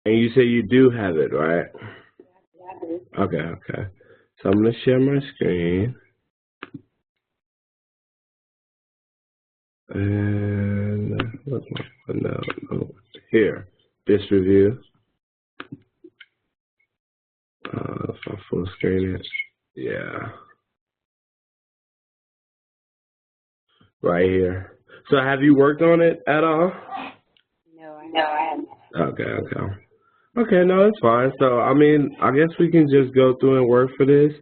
And you say you do have it, right? Okay, okay. So I'm going to share my screen. And no, here, this review. If I full screen it, yeah, right here. So have you worked on it at all? No, I haven't. Okay, no, it's fine. So, I mean, I guess we can just go through and work for this.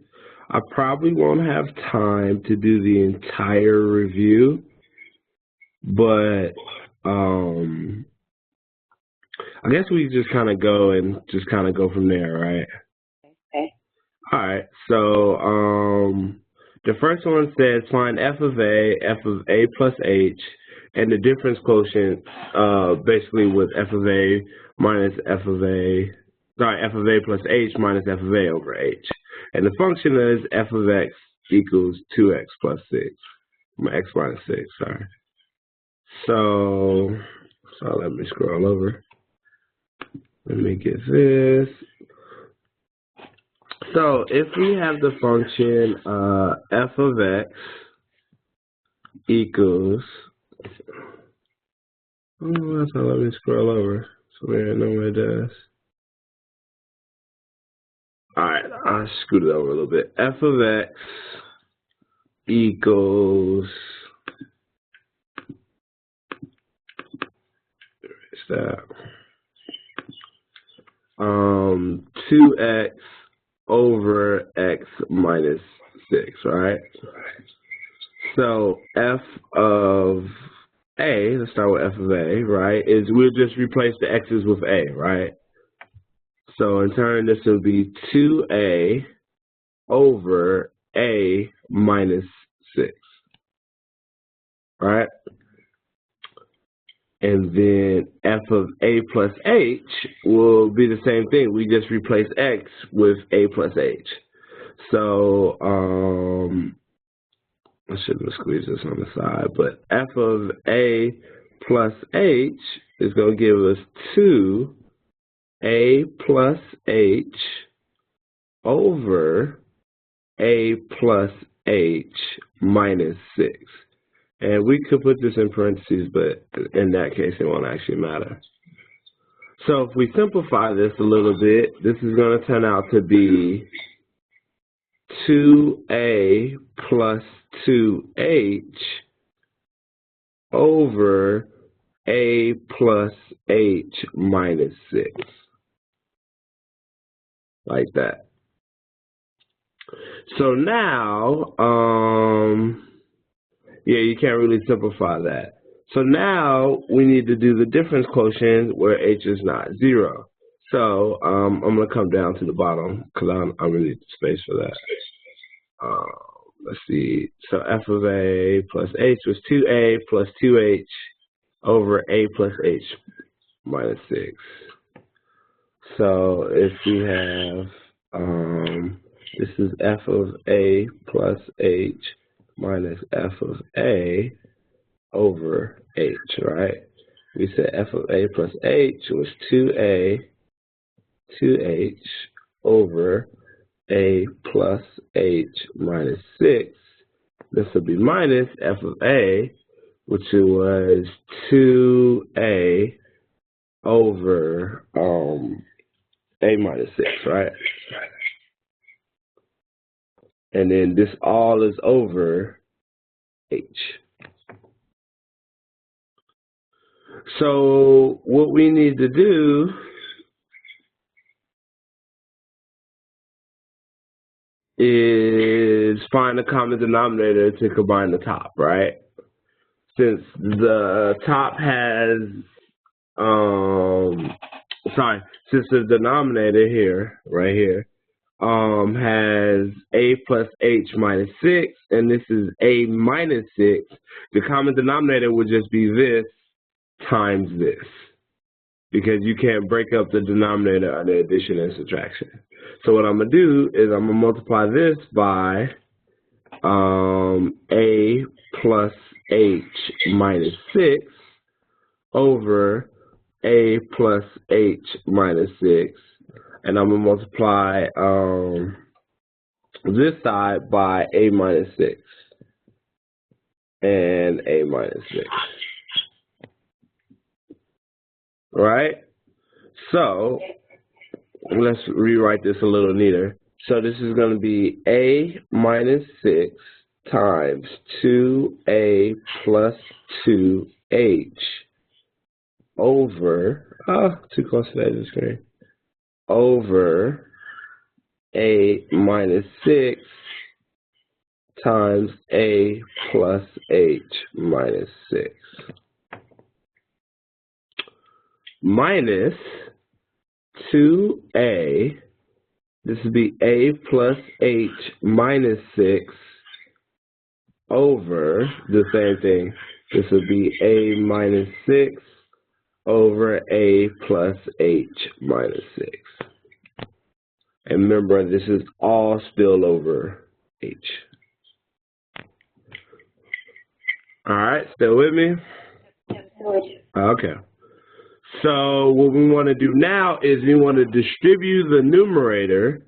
I probably won't have time to do the entire review, but I guess we just kind of go and just kind of go from there, right? Okay. All right. So, the first one says find f of a plus h, and the difference quotient, basically with f of a minus f of a plus h minus f of a over h. And the function is f of x equals 2x plus 6, x minus 6, sorry. So let me scroll over. Let me get this. So if we have the function f of x equals, so let me scroll over so we know what it does. Alright, I screwed it over a little bit. F of x equals, where's that? 2x over x minus 6, right? So f of a, let's start with f of a, right, is we'll just replace the x's with a, right? So in turn, this will be 2a over a minus 6, right? And then f of a plus h will be the same thing. We just replace x with a plus h. So I shouldn't squeeze this on the side, but f of a plus h is going to give us 2a plus h over a plus h minus 6. And we could put this in parentheses, but in that case, it won't actually matter. So if we simplify this a little bit, this is going to turn out to be 2a plus 2h over a plus h minus 6. Like that. So now, yeah, you can't really simplify that. So now we need to do the difference quotient where h is not 0. So I'm going to come down to the bottom because I really need space for that. Let's see. So f of a plus h was 2a plus 2h over a plus h minus 6. So if we have, this is f of a plus h minus f of a over h, right? We said f of a plus h was 2a, 2h over a plus h minus 6. This would be minus f of a, which was 2a over a minus 6, right? And then this all is over h. So what we need to do is find a common denominator to combine the top, right? Since the top has, since the denominator here, right here, has a plus h minus 6, and this is a minus 6, the common denominator would just be this times this, because you can't break up the denominator under addition and subtraction. So what I'm going to do is I'm going to multiply this by a plus h minus 6 over a plus h minus 6. And I'm going to multiply this side by a minus 6 and a minus 6. Right? So let's rewrite this a little neater. So this is going to be a minus 6 times 2a plus 2h over, too close to the screen, over a minus 6 times a plus h minus 6 minus 2a, this would be a plus h minus 6 over the same thing. This would be a minus 6 over a plus h minus 6. And remember, this is all still over h. All right, still with me? Okay. So what we want to do now is we want to distribute the numerator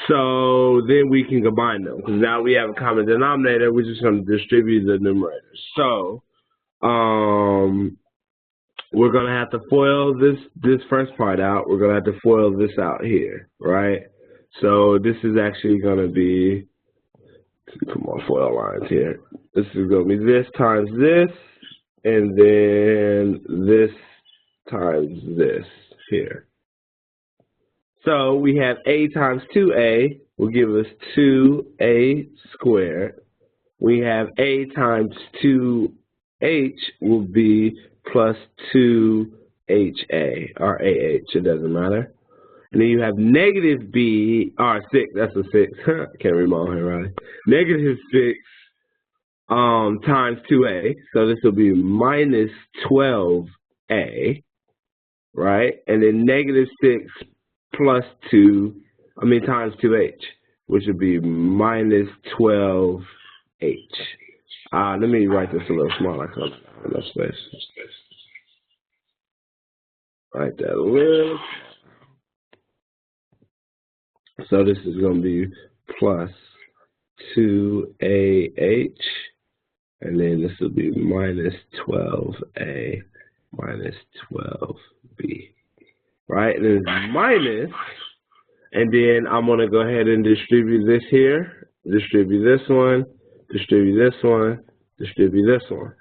so then we can combine them. Because now we have a common denominator, we're just going to distribute the numerator. So we're going to have to FOIL this first part out. We're going to have to FOIL this out here, right? So this is actually going to be, come on, FOIL lines here. This is going to be this times this, and then this times this here. So we have a times 2a will give us 2a squared. We have a times 2h will be plus 2ha, or ah, it doesn't matter. And then you have negative b, or 6, that's a 6, can't read my own handwriting. Negative 6 times 2a, so this will be minus 12a, right? And then negative 6 plus 2, times 2h, which would be minus 12h. Let me write this a little smaller because I don't have enough space. Write that a little. So this is going to be plus 2ah, and then this will be minus 12a minus 12b. Right? And then it's minus, and then I'm going to go ahead and distribute this here, distribute this one, distribute this one, distribute this one.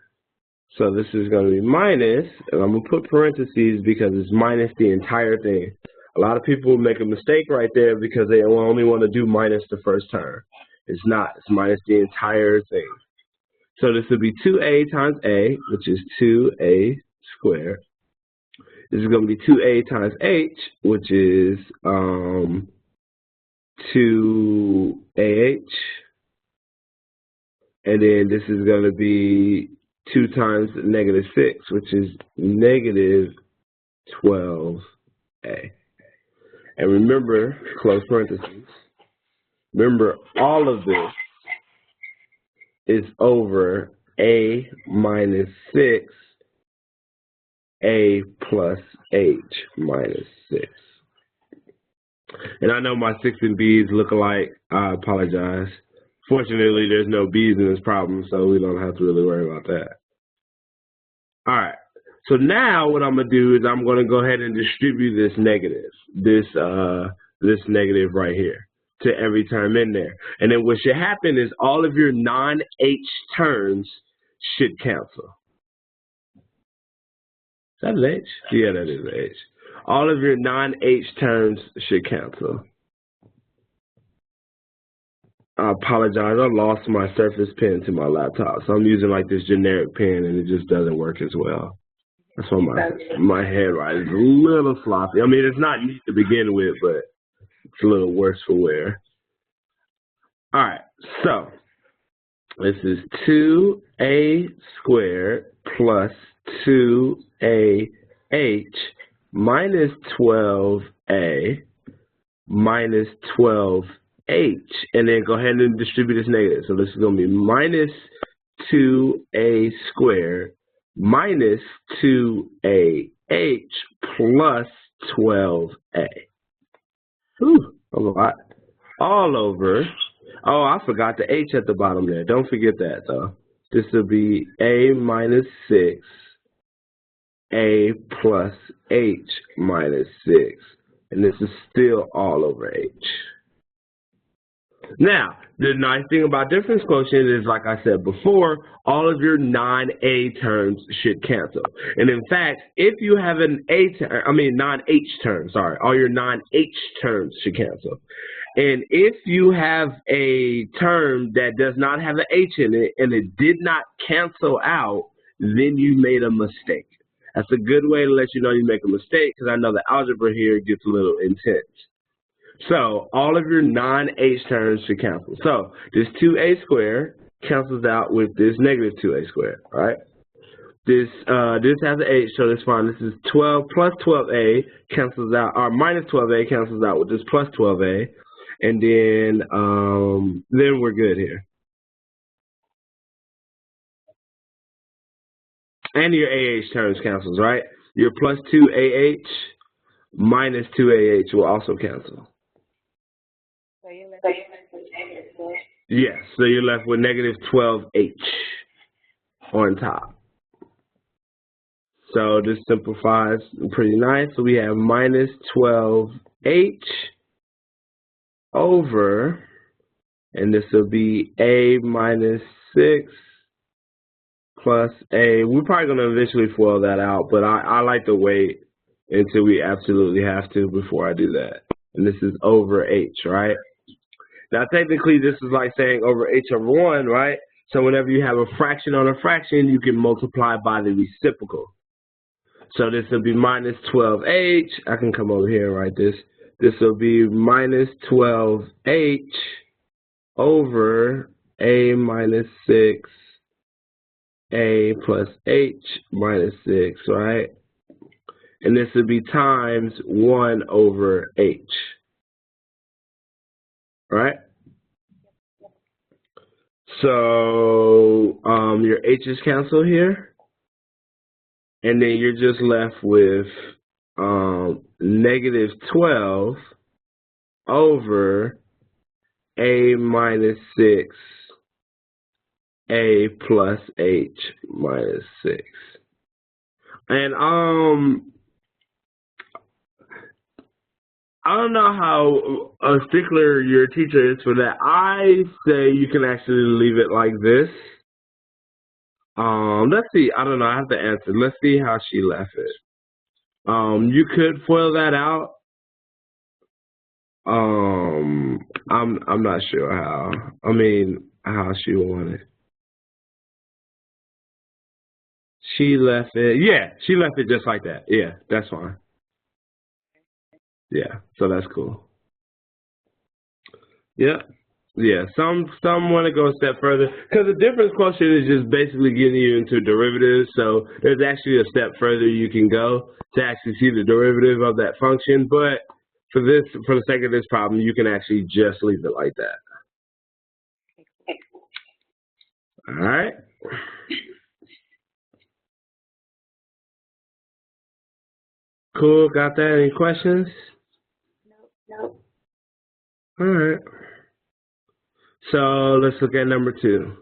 So this is going to be minus, and I'm going to put parentheses because it's minus the entire thing. A lot of people make a mistake right there because they only want to do minus the first term. It's not. It's minus the entire thing. So this would be 2a times a, which is 2a squared. This is going to be 2a times h, which is 2ah. And then this is going to be 2 times negative 6, which is negative 12a. And remember, close parentheses, remember all of this is over a minus 6, a plus h minus 6. And I know my 6 and b's look alike. I apologize. Fortunately, there's no b's in this problem, so we don't have to really worry about that. All right. So now what I'm going to do is I'm going to go ahead and distribute this negative, this negative right here to every term in there. And then what should happen is all of your non-h terms should cancel. Is that an h? Yeah, that is an h. All of your non-h terms should cancel. I apologize. I lost my Surface Pen to my laptop, so I'm using like this generic pen, and it just doesn't work as well. That's why my handwriting is a little sloppy. I mean, it's not neat to begin with, but it's a little worse for wear. All right, so this is 2a squared plus 2ah minus 12a minus 12h, and then go ahead and distribute this negative. So this is going to be minus 2a squared minus 2ah h plus 12a. Whew, a lot. All over. Oh, I forgot the h at the bottom there. Don't forget that, though. This will be a minus 6, a plus h minus 6. And this is still all over h. Now, the nice thing about difference quotient is, like I said before, all of your non-a terms should cancel. And in fact, if you have an non-h term, sorry, all your non-h terms should cancel. And if you have a term that does not have an h in it and it did not cancel out, then you made a mistake. That's a good way to let you know you make a mistake, because I know the algebra here gets a little intense. So all of your non-h terms should cancel. So this 2a squared cancels out with this negative 2a squared, right? This has an h, so that's fine. This is 12 plus 12a cancels out, or minus 12a cancels out with this plus 12a. And then we're good here. And your AH terms cancels, right? Your plus 2AH minus 2AH will also cancel. So you're left with negative 12. Yes, so you're left with negative 12H on top. So this simplifies pretty nice. So we have minus 12H over, and this will be a minus 6 plus a. We're probably going to eventually FOIL that out, but I like to wait until we absolutely have to before I do that. And this is over h, right? Now technically this is like saying over h over 1, right? So whenever you have a fraction on a fraction, you can multiply by the reciprocal. So this will be minus 12h. I can come over here and write this. This will be minus 12h over a minus 6, a plus h minus 6, right? And this would be times 1 over h, right? So your h's cancel here. And then you're just left with negative 12 over a minus 6, a plus h minus 6. And I don't know how a stickler your teacher is for that. I say you can actually leave it like this. Let's see. I don't know. I have to answer. Let's see how she left it. You could FOIL that out. I'm not sure how. I mean, how she wanted. She left it. Yeah, she left it just like that. Yeah, that's fine. Yeah, so that's cool. Yeah. Yeah, some want to go a step further, because the difference quotient is just basically getting you into derivatives. So there's actually a step further you can go to actually see the derivative of that function. But for the sake of this problem, you can actually just leave it like that. All right. Cool. Got that? Any questions? No. All right. So let's look at number 2.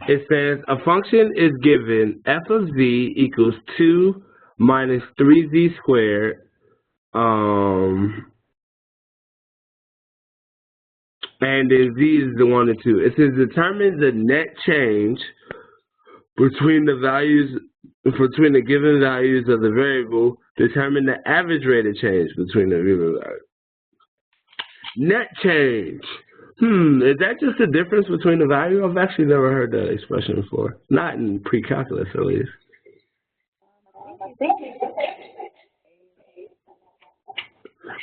It says a function is given f of z equals 2 minus 3z squared and then z is the 1 and 2. It says determine the net change between the given values of the variable. Determine the average rate of change between the given values. Net change. Is that just the difference between the value? I've actually never heard that expression before. Not in pre-calculus, at least.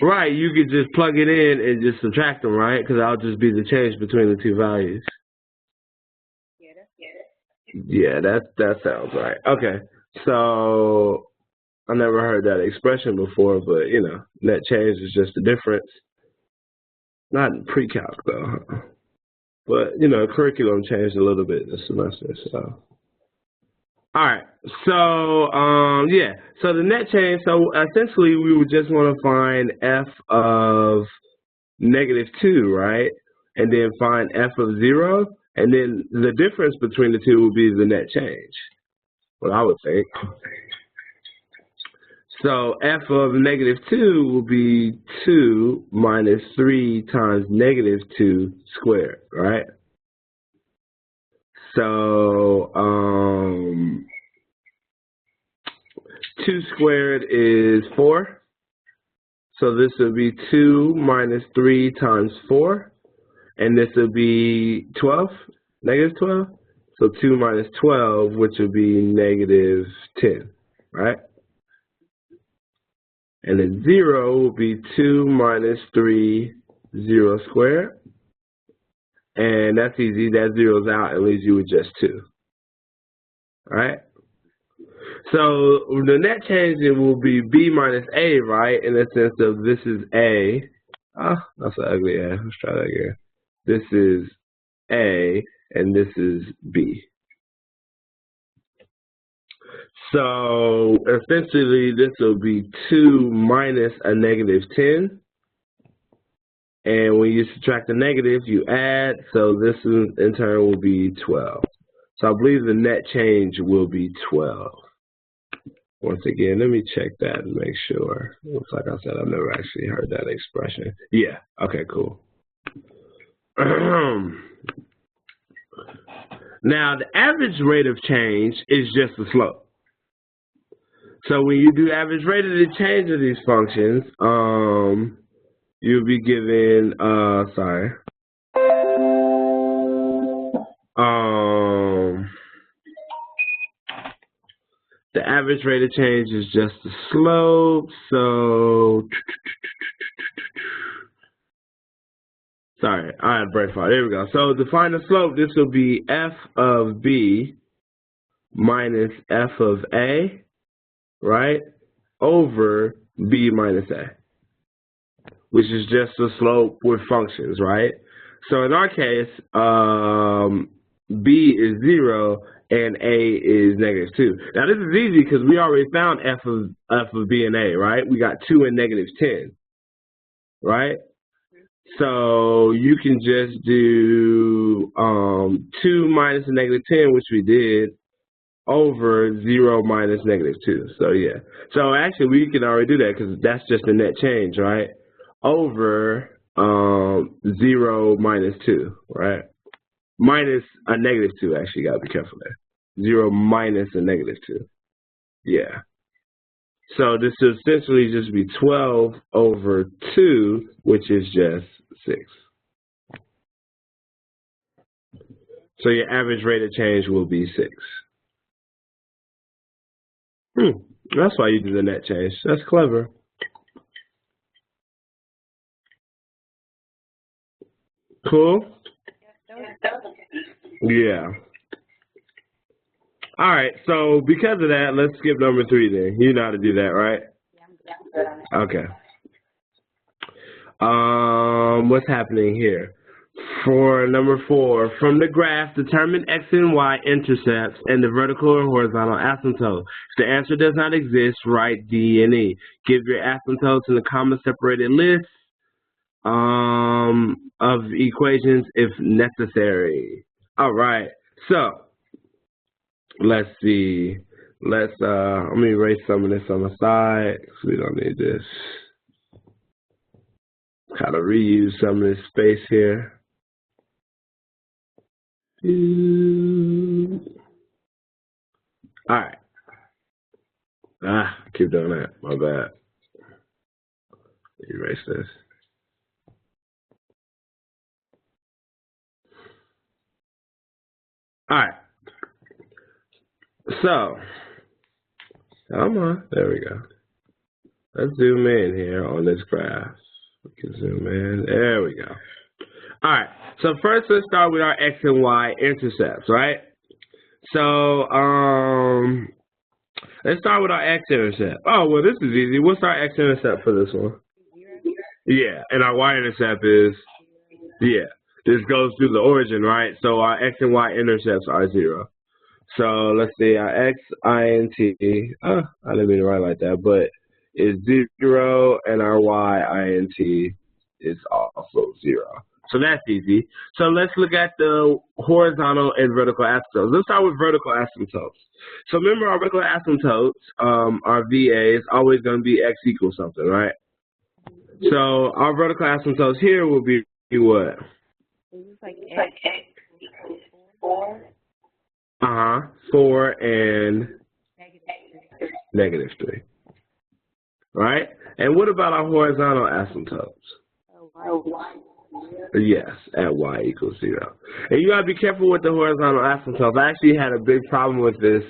Right, you could just plug it in and just subtract them, right? Because that'll just be the change between the two values. Yeah, that sounds right. Okay, so I never heard that expression before, but you know, net change is just the difference. Not in pre-calc though, but you know, curriculum changed a little bit this semester. So, All right. So yeah. So the net change. So essentially, we would just want to find f of -2, right? And then find f of 0, and then the difference between the two will be the net change. What I would think. So f of -2 will be 2 minus 3 times -2 squared, right? So 2 squared is 4. So this would be 2 minus 3 times 4. And this would be 12, -12. So 2 minus 12, which would be -10, right? And then 0 will be 2 minus 3, 0 squared. And that's easy. That zeroes out and leaves you with just 2. All right? So the net change it will be b minus a, right? In the sense of this is a. Oh, that's an ugly a. Let's try that again. This is a, and this is b. So essentially, this will be 2 minus a -10. And when you subtract the negative, you add. So this in turn will be 12. So I believe the net change will be 12. Once again, let me check that and make sure. Looks like I said I've never actually heard that expression. Yeah, okay, cool. Now, the average rate of change is just the slope. So when you do average rate of the change of these functions, you'll be given, the average rate of change is just the slope, so, sorry, I had brain fart, there we go. So to find the slope, this will be f of b minus f of a, right, over b minus a, which is just the slope with functions, right? So in our case, b is 0 and a is -2. Now this is easy because we already found f of b and a, right? We got 2 and -10, right? So you can just do 2 minus a -10, which we did, over 0 minus -2. So yeah. So actually we can already do that because that's just the net change, right? Over 0 minus 2, right? Minus a -2, actually, you gotta be careful there. 0 minus a -2. Yeah. So this will essentially just be 12 over 2, which is just 6. So your average rate of change will be 6. That's why you do the net change. That's clever. Cool? Yeah. All right, so because of that, let's skip number 3 then. You know how to do that, right? Okay. What's happening here? For number 4, from the graph, determine x and y intercepts and the vertical or horizontal asymptote. If the answer does not exist, write D and E. Give your asymptotes in the comma-separated list of equations if necessary. All right, so let's see. Let me erase some of this on the side because we don't need this. Kind of reuse some of this space here. All right. I keep doing that. My bad. Erase this. All right. So, come on. There we go. Let's zoom in here on this graph. We can zoom in. There we go. All right. So first, let's start with our x and y intercepts, right? So, let's start with our x-intercept. Oh, well, this is easy. What's our x-intercept for this one? Yeah, and our y-intercept is, yeah, this goes through the origin, right? So our x and y intercepts are 0. So let's see, our x-int, I didn't mean to write like that, but is 0, and our y-int is also 0. So that's easy. So let's look at the horizontal and vertical asymptotes. Let's start with vertical asymptotes. So remember, our vertical asymptotes, our VA is always going to be x equals something, right? So our vertical asymptotes here will be what? Is this like x equals 4? 4 and -3. Right? And what about our horizontal asymptotes? Yes, at y equals 0. And you gotta be careful with the horizontal asymptotes. I actually had a big problem with this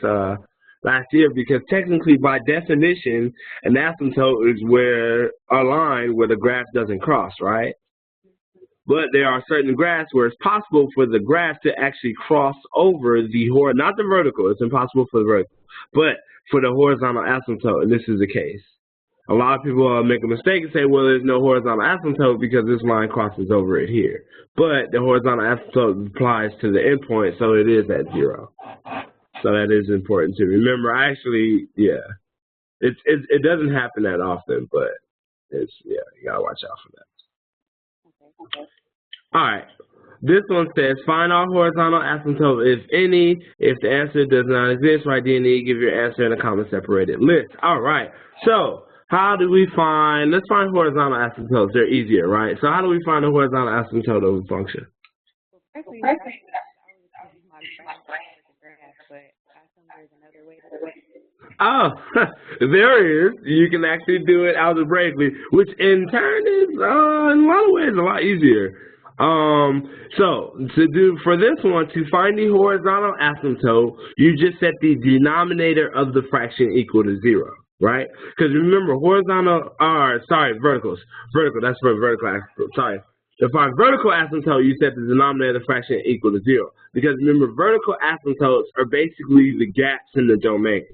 last year because technically, by definition, an asymptote is where a line where the graph doesn't cross, right? But there are certain graphs where it's possible for the graph to actually cross over the not the vertical. It's impossible for the vertical, but for the horizontal asymptote, and this is the case. A lot of people make a mistake and say, well, there's no horizontal asymptote because this line crosses over it here. But the horizontal asymptote applies to the endpoint, so it is at 0. So that is important to remember. Actually, yeah, it doesn't happen that often, but you gotta watch out for that. Okay. All right. This one says, find all horizontal asymptotes, if any. If the answer does not exist, write D&E, give your answer in a comma-separated list. All right. So how do we find, let's find horizontal asymptotes. They're easier, right? So how do we find a horizontal asymptote of a function? Oh, there is. You can actually do it algebraically, which in turn is, in a lot of ways, a lot easier. So for this one, to find the horizontal asymptote, you just set the denominator of the fraction equal to 0, right? Because remember, verticals. Vertical, that's for vertical asymptote. Sorry. To find vertical asymptote, you set the denominator of the fraction equal to 0. Because remember, vertical asymptotes are basically the gaps in the domain.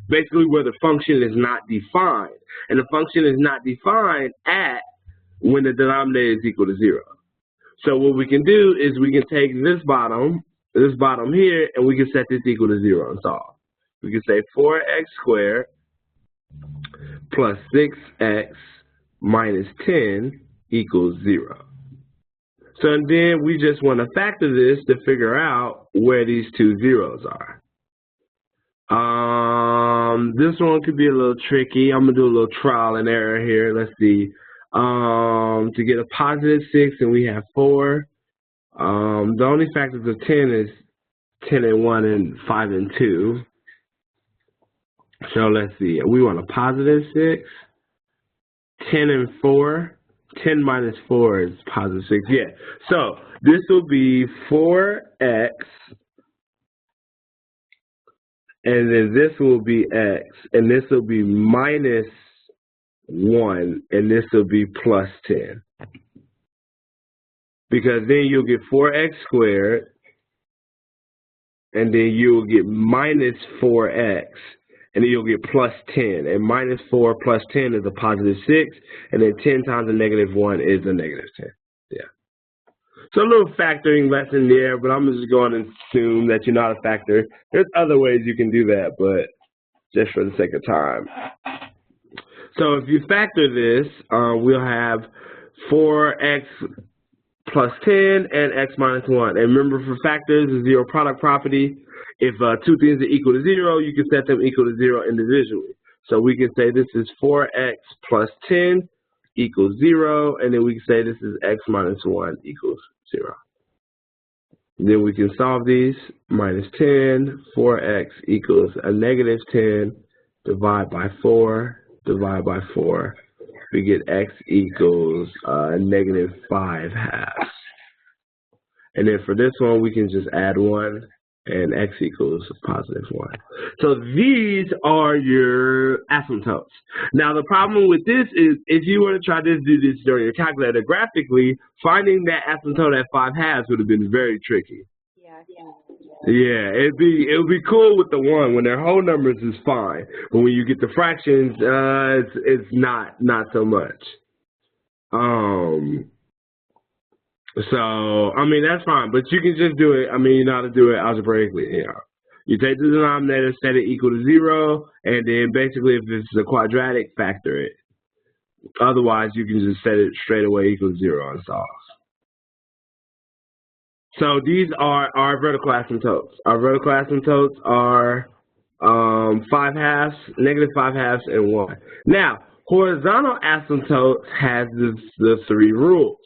Basically where the function is not defined. And the function is not defined at when the denominator is equal to 0. So what we can do is we can take this bottom here, and we can set this equal to 0 and solve. We can say 4x squared plus 6x minus 10 equals 0. So then we just want to factor this to figure out where these two zeros are. This one could be a little tricky. I'm going to do a little trial and error here. Let's see. To get a positive 6 and we have 4. The only factors of 10 is 10 and 1 and 5 and 2. So let's see. We want a positive 6. 10 and 4. 10 minus 4 is positive 6. Yeah. So this will be 4x. And then this will be x. And this will be minus 1, and this will be plus 10. Because then you'll get 4x squared, and then you'll get minus 4x, and then you'll get plus 10. And minus 4 plus 10 is a positive 6, and then 10 times a negative 1 is a negative 10. Yeah. So a little factoring lesson there, but I'm just going to assume that you're not a factor. There's other ways you can do that, but just for the sake of time. So if you factor this, we'll have 4x plus 10 and x minus 1. And remember, for factors, the zero product property. If two things are equal to 0, you can set them equal to 0 individually. So we can say this is 4x plus 10 equals 0, and then we can say this is x minus 1 equals 0. Then we can solve these. Minus 10, 4x equals a negative 10, divide by 4. Divide by 4, we get x equals negative 5 halves. And then for this one, we can just add 1, and x equals positive 1. So these are your asymptotes. Now the problem with this is, if you were to try to do this during your calculator graphically, finding that asymptote at 5 halves would have been very tricky. Yeah, it'd be cool with the 1 when they're whole numbers is fine, but when you get the fractions, it's not so much. So I mean that's fine, but you can just do it. I mean, you know how to do it algebraically. Yeah. You take the denominator, set it equal to 0, and then basically if it's a quadratic, factor it. Otherwise, you can just set it straight away equal to 0 and solve. So these are our vertical asymptotes. Our vertical asymptotes are 5/2, -5/2, and 1. Now, horizontal asymptotes has the 3 rules.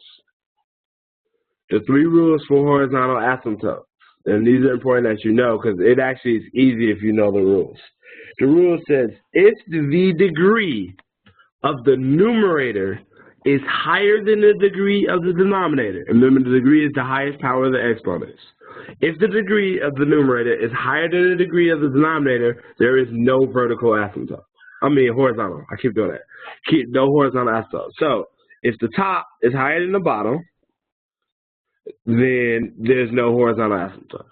The 3 rules for horizontal asymptotes. And these are important that you know because it actually is easy if you know the rules. The rule says if the degree of the numerator is higher than the degree of the denominator, and remember the degree is the highest power of the exponents. If the degree of the numerator is higher than the degree of the denominator, there is no vertical asymptote. I mean horizontal. I keep doing that. No horizontal asymptote. So if the top is higher than the bottom, then there's no horizontal asymptote.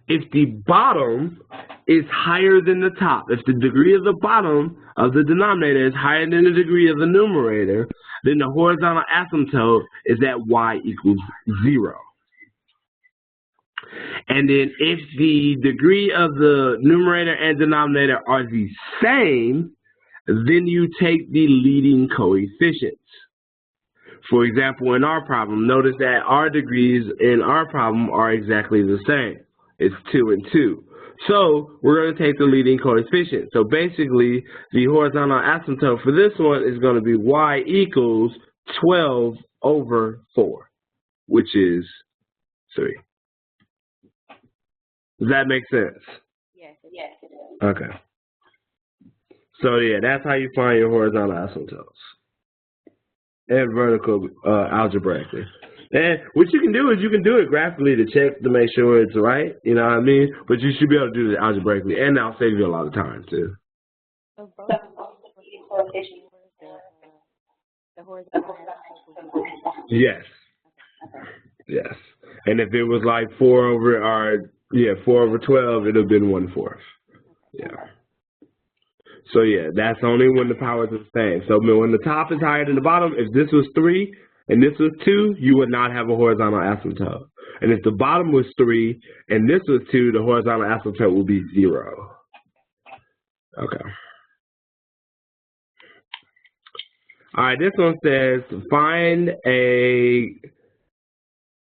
If the bottom is higher than the top, if the degree of the bottom of the denominator is higher than the degree of the numerator, then the horizontal asymptote is at y equals 0. And then if the degree of the numerator and denominator are the same, then you take the leading coefficients. For example, in our problem, notice that our degrees in our problem are exactly the same. It's 2 and 2. So we're going to take the leading coefficient. So basically, the horizontal asymptote for this one is going to be y equals 12 over 4, which is 3. Does that make sense? Yes, it does. Okay. So yeah, that's how you find your horizontal asymptotes. And vertical algebraically. And what you can do is you can do it graphically to check to make sure it's right, you know what I mean? But you should be able to do it algebraically, and that'll save you a lot of time too. So both coefficients, the horizontal asymptote. Yes. Yes. And if it was like 4 over 12, it would have been 1/4. Yeah. So yeah, that's only when the powers are the same. So when the top is higher than the bottom, if this was 3 and this was 2, you would not have a horizontal asymptote. And if the bottom was 3 and this was 2, the horizontal asymptote would be 0. Okay. All right, this one says find the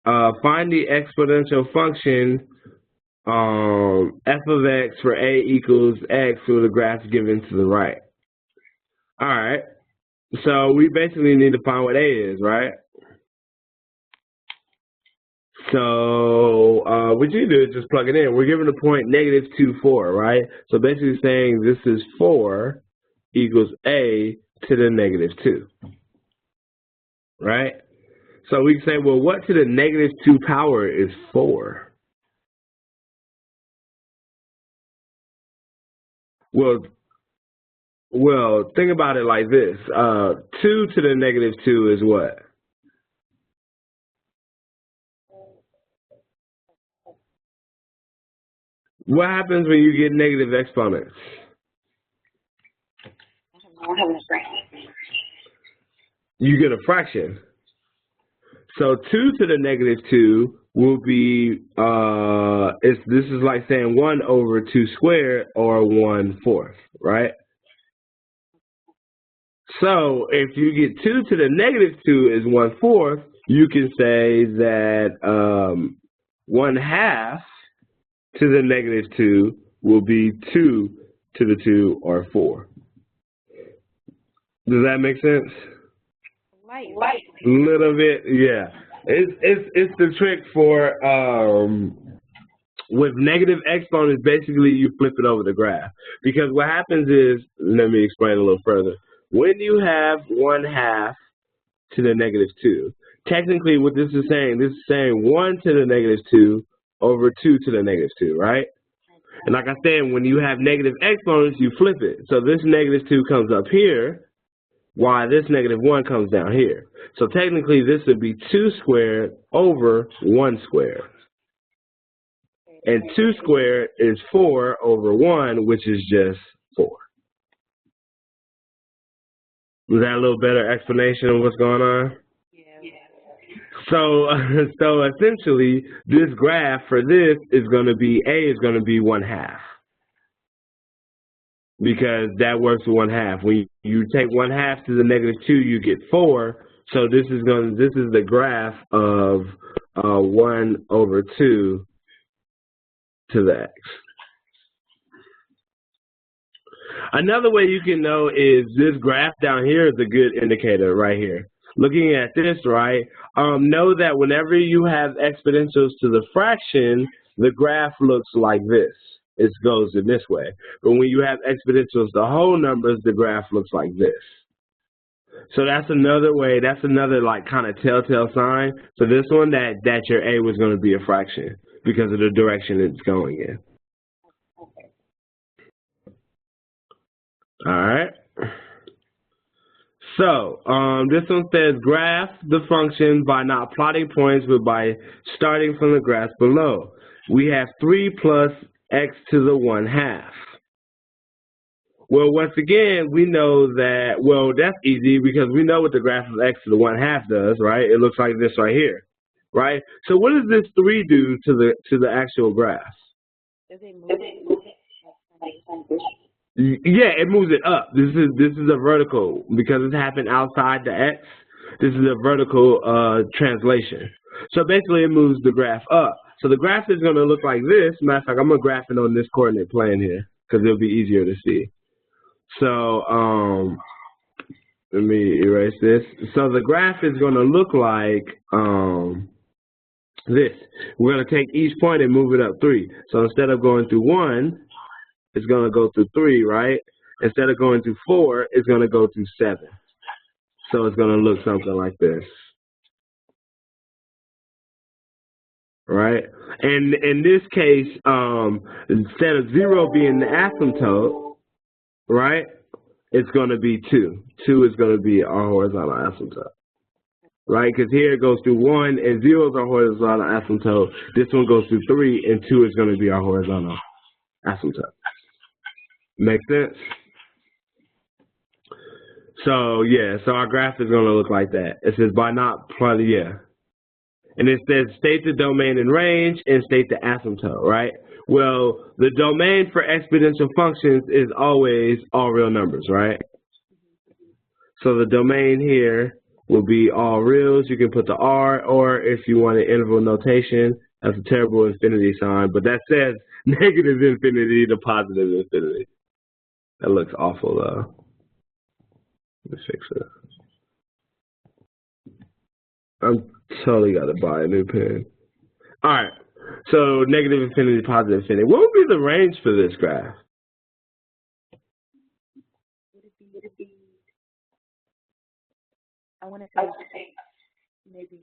exponential function f of x for a equals x with the graph given to the right. All right, so we basically need to find what a is, right? So what you do is just plug it in. We're given the point -2, 4, right? So basically saying this is 4 equals a to the -2, right? So we can say, well, what to the -2 power is 4? Well, think about it like this. 2 to the -2 is what? What happens when you get negative exponents? You get a fraction. So 2 to the -2 will be, this is like saying 1 over 2 squared or 1/4, right? So if you get 2 to the -2 is 1/4, you can say that 1/2 to the -2 will be 2 to the 2 or 4. Does that make sense? Light. Little bit, yeah. It's the trick for with negative exponents. Basically, you flip it over the graph, because what happens is, let me explain a little further. When you have 1/2 to the -2, technically what this is saying 1 to the -2 over 2 to the -2, right? And like I said, when you have negative exponents, you flip it. So this -2 comes up here, while this -1 comes down here. So technically this would be 2 squared over 1 squared. And 2 squared is 4 over 1, which is just 4. Was that a little better explanation of what's going on? Yeah. So, so essentially, this graph for this is going to be, A is going to be 1/2. Because that works with 1/2. When you take 1/2 to the -2, you get 4. So this is the graph of 1/2 to the x. Another way you can know is this graph down here is a good indicator right here. Looking at this, right, know that whenever you have exponentials to the fraction, the graph looks like this. It goes in this way. But when you have exponentials to whole numbers, the graph looks like this. So that's another way, that's another like kind of telltale sign. So this one that your A was going to be a fraction because of the direction it's going in. All right. So this one says graph the function by not plotting points, but by starting from the graph below. We have 3 plus x to the 1/2. Well, once again, we know that, well, that's easy because we know what the graph of x to the 1/2 does, right? It looks like this right here, right? So what does this 3 do to the actual graph? Does it move it? Yeah, it moves it up. This is a vertical because it's happened outside the x. This is a vertical translation. So basically, it moves the graph up. So the graph is going to look like this. Matter of fact, I'm going to graph it on this coordinate plane here because it'll be easier to see. So let me erase this. So the graph is going to look like this. We're going to take each point and move it up 3. So instead of going through 1, it's going to go through 3, right? Instead of going through 4, it's going to go through 7. So it's going to look something like this. Right? And in this case, instead of 0 being the asymptote, right, it's going to be 2. 2 is going to be our horizontal asymptote. Right? Because here it goes through 1 and 0 is our horizontal asymptote. This one goes through 3 and 2 is going to be our horizontal asymptote. Make sense? So, yeah, so our graph is going to look like that. It says by not plotting, yeah. And it says state the domain and range and state the asymptote, right? Well, the domain for exponential functions is always all real numbers, right? So the domain here will be all reals. You can put the R, or if you want an interval notation, that's a terrible infinity sign, but that says negative infinity to positive infinity. That looks awful, though. Let me fix it. I'm totally got to buy a new pen. All right. So negative infinity, positive infinity. What would be the range for this graph? Would it be? I want to say maybe.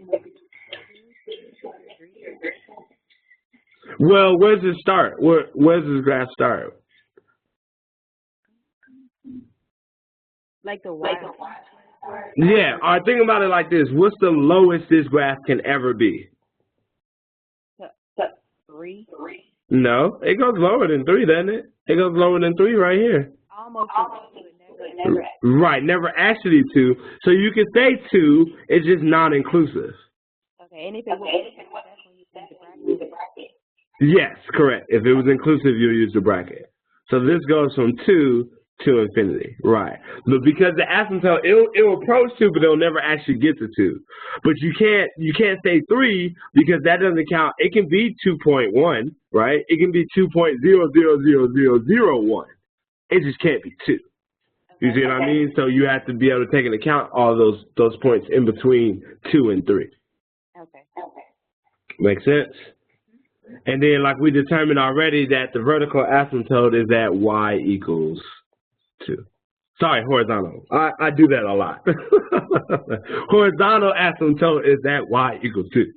Well, where does it start? Where does this graph start? Like the y. Yeah. All right. Think about it like this. What's the lowest this graph can ever be? 3. No, it goes lower than 3, doesn't it? It goes lower than 3 right here. Almost, but never. Right, never actually 2. So you can say 2, it's just non-inclusive. Okay, and if it was, that's when you use the bracket. Yes, correct. If it was inclusive, you'll use the bracket. So this goes from 2 to infinity, right? But because the asymptote, it'll approach 2, but it'll never actually get to 2. But you can't say 3 because that doesn't count. It can be 2.1, right? It can be 2.000001. It just can't be 2. You see what I mean? So you have to be able to take into account all those points in between 2 and 3. Okay. Make sense? And then, like we determined already, that the vertical asymptote is at y equals 2. Sorry, horizontal. I do that a lot. Horizontal asymptote is at y equals 2.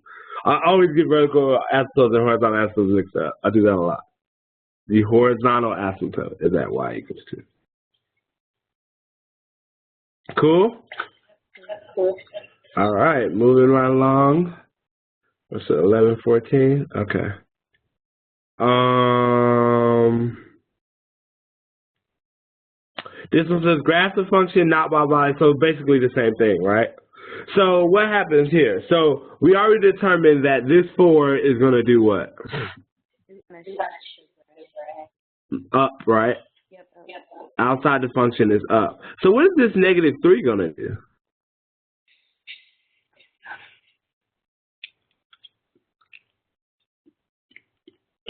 I always get vertical asymptotes and horizontal asymptotes mixed up. I do that a lot. The horizontal asymptote is at y equals 2. Cool? All right, moving right along. What's it, 11:14? Okay. This one says graph the function not by, so basically the same thing, right? So what happens here? So we already determined that this 4 is going to do what? Up, right? Yep. Outside the function is up. So what is this negative 3 going to do?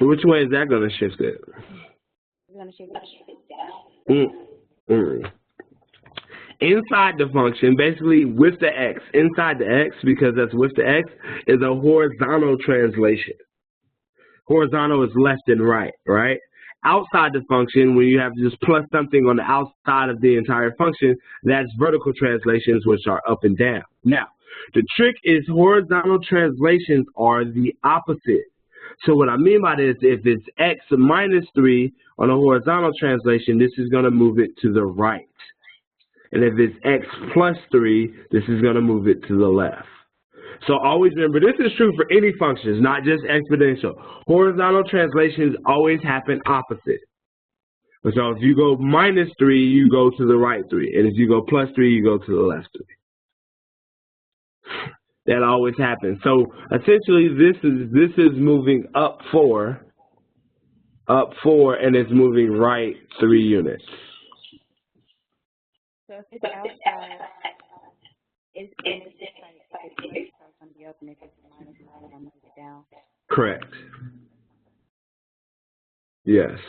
Which way is that going to shift it? It's going to shift it down. Inside the function, basically with the x, inside the x, because that's with the x, is a horizontal translation. Horizontal is left and right, right? Outside the function, when you have to just plus something on the outside of the entire function, that's vertical translations, which are up and down. Now, the trick is horizontal translations are the opposite. So what I mean by this, if it's x minus 3 on a horizontal translation, this is going to move it to the right. And if it's x plus 3, this is going to move it to the left. So always remember, this is true for any functions, not just exponential. Horizontal translations always happen opposite. So if you go minus 3, you go to the right 3. And if you go plus 3, you go to the left 3. That always happens. So essentially, this is moving up 4, and it's moving right 3 units. So if it's outside, it's going to be up, and if it's minus 9, I'm going to move it down. Correct. Yes.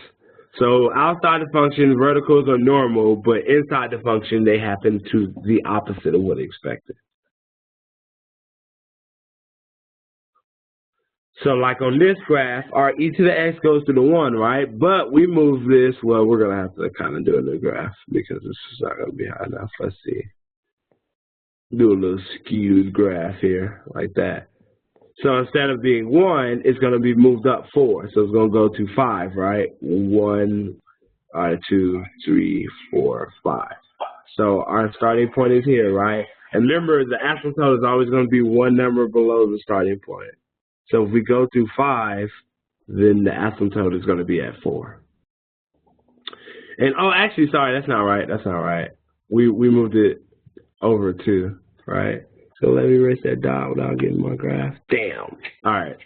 So outside the function, verticals are normal, but inside the function, they happen to the opposite of what expected. So like on this graph, our e to the x goes to the 1, right? But we move this, well, we're going to have to kind of do a new graph because this is not going to be high enough. Let's see. Do a little skewed graph here, like that. So instead of being 1, it's going to be moved up 4. So it's going to go to 5, right? 1, 2, 3, 4, 5. So our starting point is here, right? And remember, the asymptote is always going to be one number below the starting point. So if we go through 5, then the asymptote is going to be at 4. And oh, actually, sorry, that's not right. That's not right. We moved it over 2, right? So let me erase that dot without getting my graph. Damn. All right.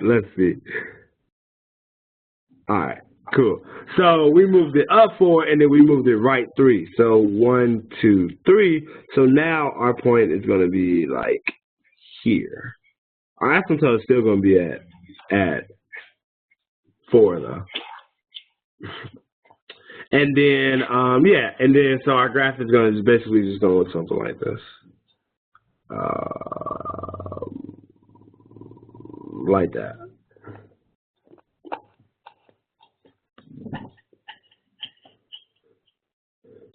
Let's see. All right. Cool. So we moved it up 4, and then we moved it right 3. So 1, 2, 3. So now our point is going to be like here. Our asymptote is still going to be at 4 though. And then yeah, and then so our graph is going to basically just going to look something like this. Like that.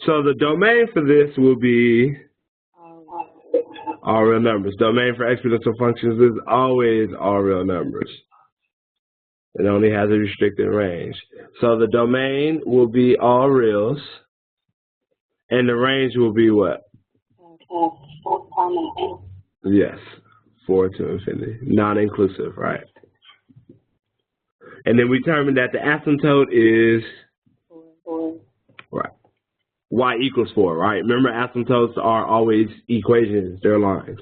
So the domain for this will be all real numbers. Domain for exponential functions is always all real numbers. It only has a restricted range. So the domain will be all reals, and the range will be what? Yes, 4 to infinity, non-inclusive, right? And then we determined that the asymptote is right. Y equals 4, right? Remember, asymptotes are always equations; they're lines.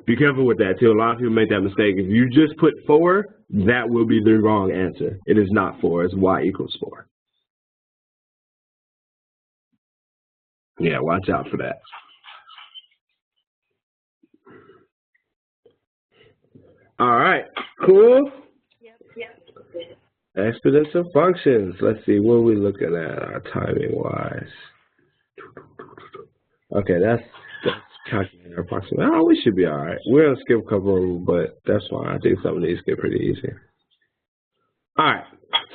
Be careful with that too. A lot of people make that mistake. If you just put 4, that will be the wrong answer. It is not 4. It's y equals 4. Yeah, watch out for that. All right, cool. Yep. Exponential functions. Let's see, what are we looking at our timing wise? Okay, that's calculating our approximate. Oh, we should be all right. We're gonna skip a couple of them, but that's fine. I think some of these get pretty easy. All right.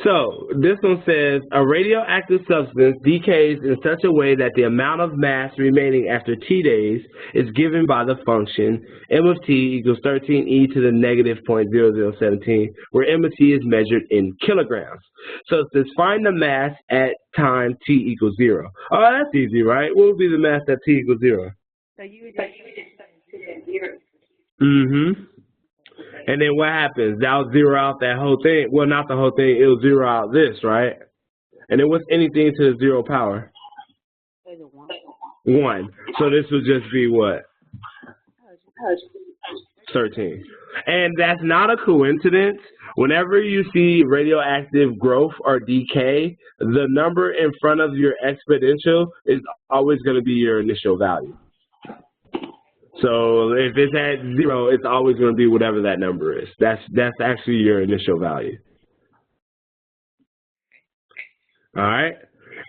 So this one says a radioactive substance decays in such a way that the amount of mass remaining after t days is given by the function m of t equals 13e to the negative 0.0017, where m of t is measured in kilograms. So it says find the mass at time t equals 0. Oh, that's easy, right? What would be the mass at t equals 0? So you would just 0. Mm-hmm. And then what happens? That'll zero out that whole thing. Well, not the whole thing. It'll zero out this, right? And then what's anything to the 0 power? 1. So this would just be what? 13. And that's not a coincidence. Whenever you see radioactive growth or decay, the number in front of your exponential is always going to be your initial value. So if it's at 0, it's always going to be whatever that number is. That's actually your initial value. All right.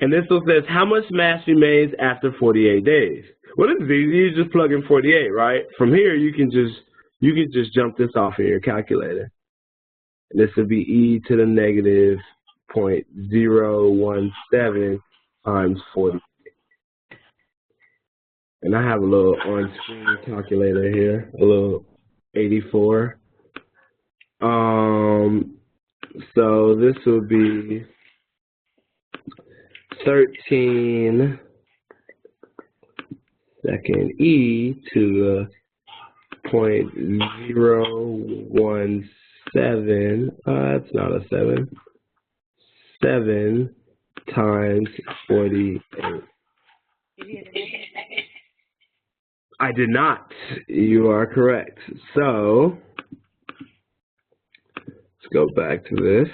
And this one says, how much mass remains after 48 days? Well, this is easy. You just plug in 48, right? From here, you can just jump this off in your calculator. And this would be e to the negative 0.017 times 48. And I have a little on-screen calculator here, a little 84. So this would be 13 second e to the 0.017. That's not a 7. 7 times 48. I did not. You are correct. So let's go back to this.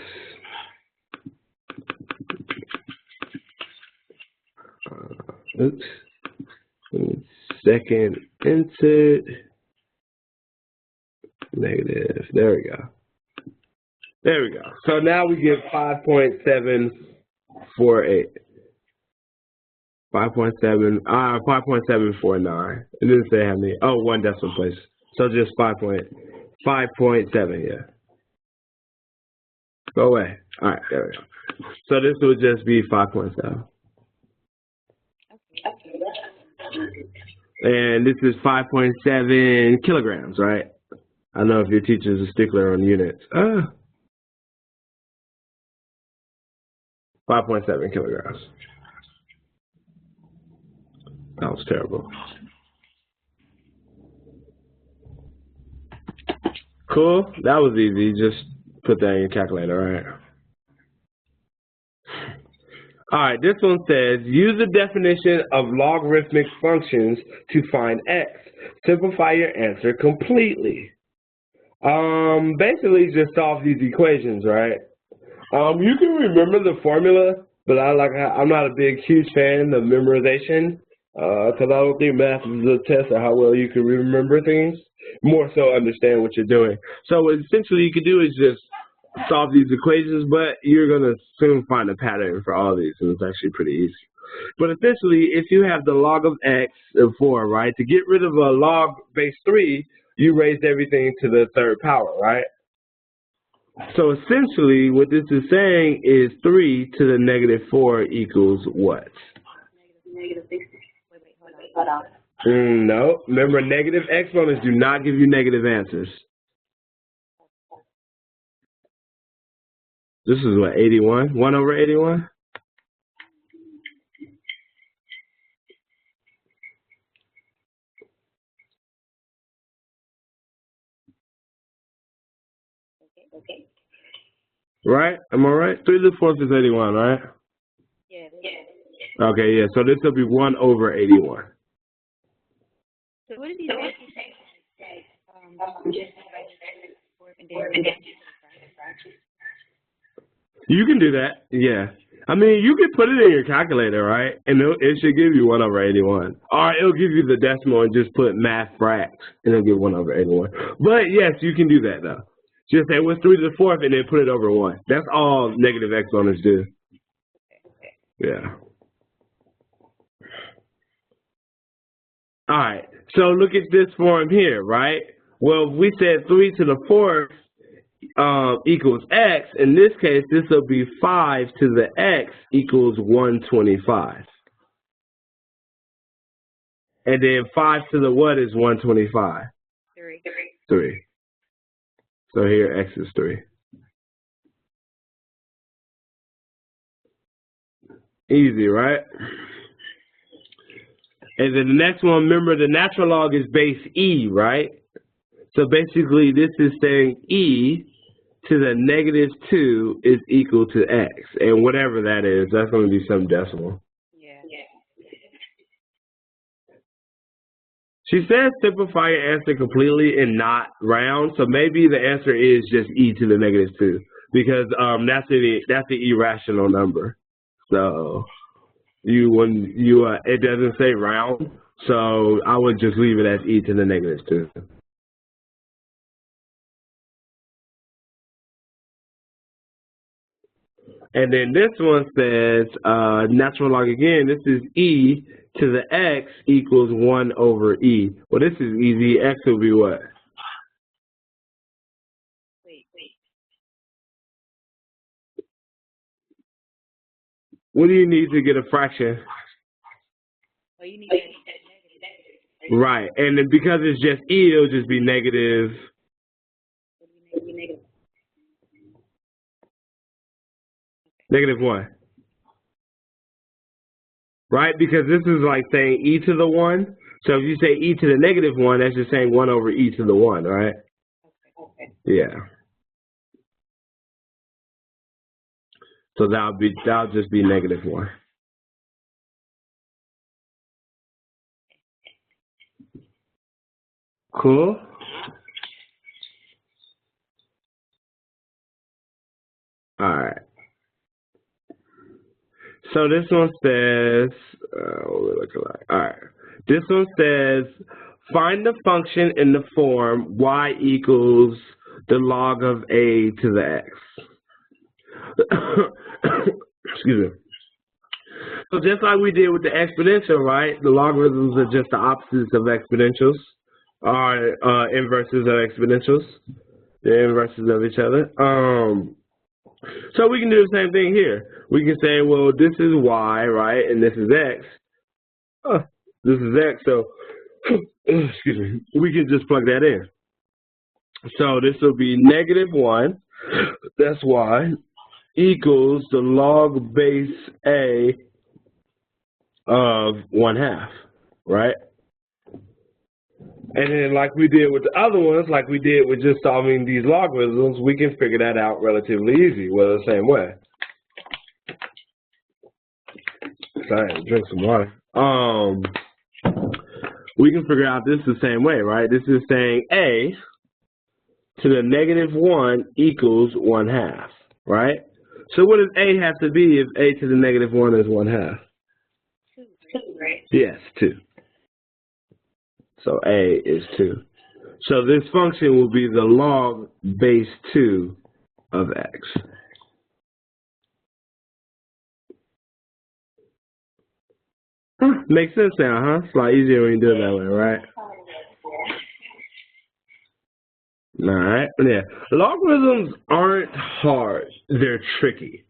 Oops. Second insert. Negative. There we go. There we go. So now we get 5.748. 5.749. It didn't say how many. Oh, 1 decimal place. So just 5.7. Yeah. Go away. All right. There we go. So this would just be 5.7. And this is 5.7 kilograms, right? I don't know if your teacher's a stickler on units. 5.7 kilograms. That was terrible. Cool. That was easy. Just put that in your calculator, all right? All right, this one says, use the definition of logarithmic functions to find x. Simplify your answer completely. Basically just solve these equations, right? You can remember the formula, but I'm not a huge fan of memorization, because I don't think math is a test of how well you can remember things, more so understand what you're doing. So essentially you can do is just solve these equations, but you're going to soon find a pattern for all these, and it's actually pretty easy. But essentially, if you have the log of x of 4, right, to get rid of a log base 3, you raised everything to the 3rd power, right? So essentially, what this is saying is 3 to the negative 4 equals what? Negative 60. Wait, hold on. No. Remember, negative exponents do not give you negative answers. This is what, 81? 1 over 81? Okay. Right? Am I right? 3 to the 4th is 81, right? Yeah. Okay, yeah. So this will be 1 over 81. So what did he say? You can do that, yeah. I mean, you can put it in your calculator, right? And it should give you 1 over 81. Or it'll give you the decimal and just put math fracs, and it'll give 1 over 81. But yes, you can do that, though. Just say what's 3 to the 4th and then put it over 1. That's all negative exponents do. Yeah. All right. So look at this form here, right? Well, we said 3 to the 4th equals x. In this case, this will be 5 to the x equals 125. And then 5 to the what is 125? 3. So here x is 3. Easy, right? And then the next one, remember the natural log is base e, right? So basically this is saying e to the negative 2 is equal to x. And whatever that is, that's going to be some decimal. Yeah. She says simplify your answer completely and not round. So maybe the answer is just e to the negative 2 because that's the irrational number. So it doesn't say round. So I would just leave it as e to the negative 2. And then this one says natural log again. This is e to the x equals 1 over e. Well, this is easy. X will be what? Wait. What do you need to get a fraction? Well, you need to negative. Right. And then because it's just e, it'll just be negative. Negative 1. Right? Because this is like saying e to the 1. So if you say e to the negative 1, that's just saying 1 over e to the 1, right? Okay. Yeah. So that'll just be negative 1. Cool? All right. So this one says, what we looking like? All right. This one says, find the function in the form y equals the log of a to the x. Excuse me. So just like we did with the exponential, right? The logarithms are just the opposites of exponentials, or inverses of exponentials. They're inverses of each other. So we can do the same thing here. We can say, well, this is y, right, and this is x. This is x, so excuse me. We can just plug that in. So this will be negative 1. That's y equals the log base a of 1/2, right? And then like we did with the other ones, like we did with just solving these logarithms, we can figure that out relatively easy, well, the same way. Sorry, drink some water. We can figure out this the same way, right? This is saying a to the negative 1 equals 1/2, right? So what does a have to be if a to the negative 1 is 1/2? 2, right? Yes, 2. So a is 2. So this function will be the log base 2 of x. Makes sense now, huh? It's a lot easier when you do it that way, right? All right. Yeah. Logarithms aren't hard. They're tricky.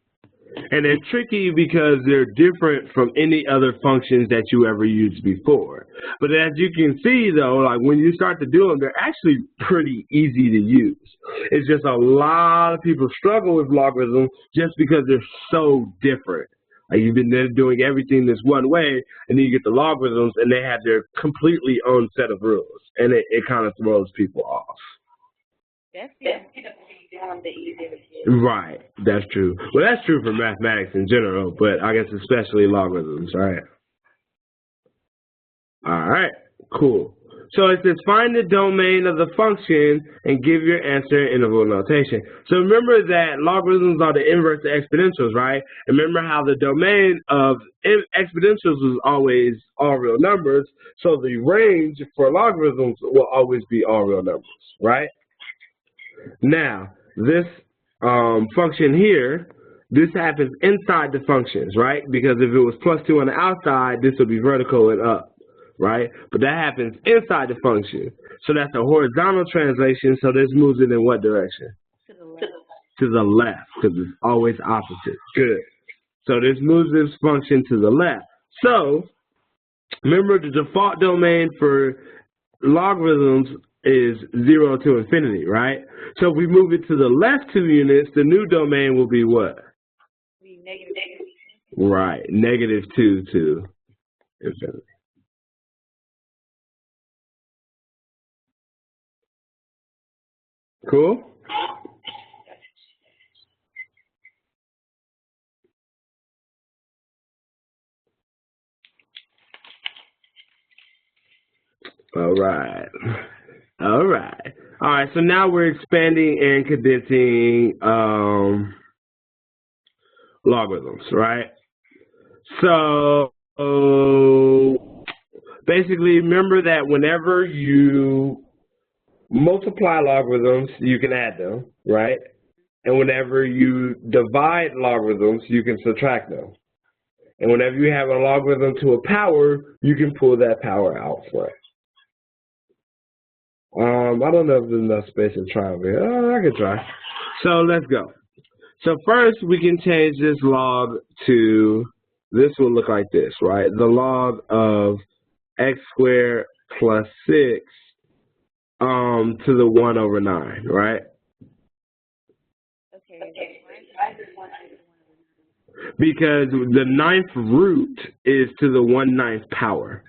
And they're tricky because they're different from any other functions that you ever used before. But as you can see, though, like when you start to do them, they're actually pretty easy to use. It's just a lot of people struggle with logarithms just because they're so different. Like you've been doing everything this one way, and then you get the logarithms, and they have their completely own set of rules, and it kind of throws people off. That's the easiest. Right, that's true. Well, that's true for mathematics in general, but I guess especially logarithms, right? All right, cool. So it says find the domain of the function and give your answer in interval notation. So remember that logarithms are the inverse of exponentials, right? And remember how the domain of exponentials was always all real numbers, so the range for logarithms will always be all real numbers, right? Now, this function here, this happens inside the functions, right? Because if it was +2 on the outside, this would be vertical and up, right? But that happens inside the function. So that's a horizontal translation, so this moves it in what direction? To the left. To the left, because it's always opposite. Good. So this moves this function to the left. So, remember the default domain for logarithms is 0 to infinity, right? So if we move it to the left 2 units, the new domain will be what? Be negative. Right, -2 to infinity. Cool? All right. All right. All right. So now we're expanding and condensing logarithms, right? So basically, remember that whenever you multiply logarithms, you can add them, right? And whenever you divide logarithms, you can subtract them. And whenever you have a logarithm to a power, you can pull that power out front. I don't know if there's enough space to try over here. Oh, I can try. So let's go. So first, we can change this log to, this will look like this, right? The log of x squared plus 6 to the 1 over 9, right? Okay. Because the 9th root is to the 1/9 power.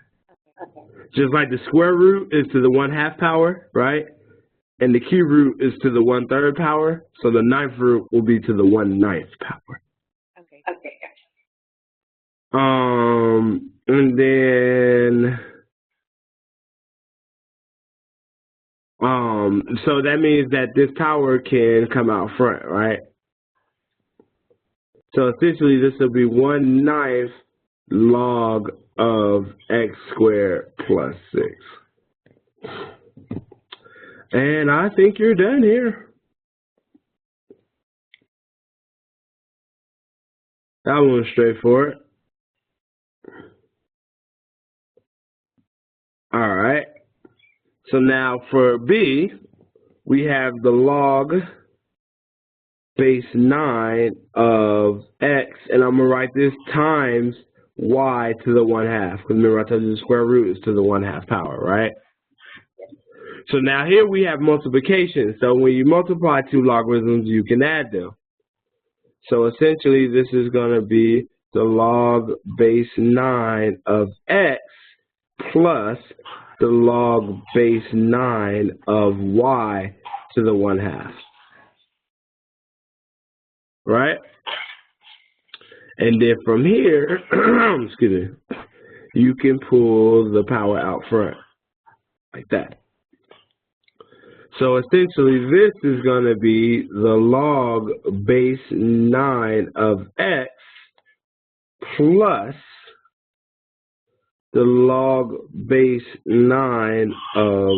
Just like the square root is to the 1/2 power, right? And the cube root is to the 1/3 power. So the 9th root will be to the 1/9 power. Okay. And then so that means that this power can come out front, right? So essentially this will be 1/9 log of x squared plus 6. And I think you're done here. That one was straightforward. All right. So now for B, we have the log base 9 of x, and I'm going to write this times y to the 1/2. Because remember I told you the square root is to the 1/2 power, right? So now here we have multiplication. So when you multiply two logarithms, you can add them. So essentially this is going to be the log base 9 of x plus the log base 9 of y to the 1/2. Right? And then from here, excuse me, you can pull the power out front like that. So essentially this is going to be the log base 9 of x plus the log base 9 of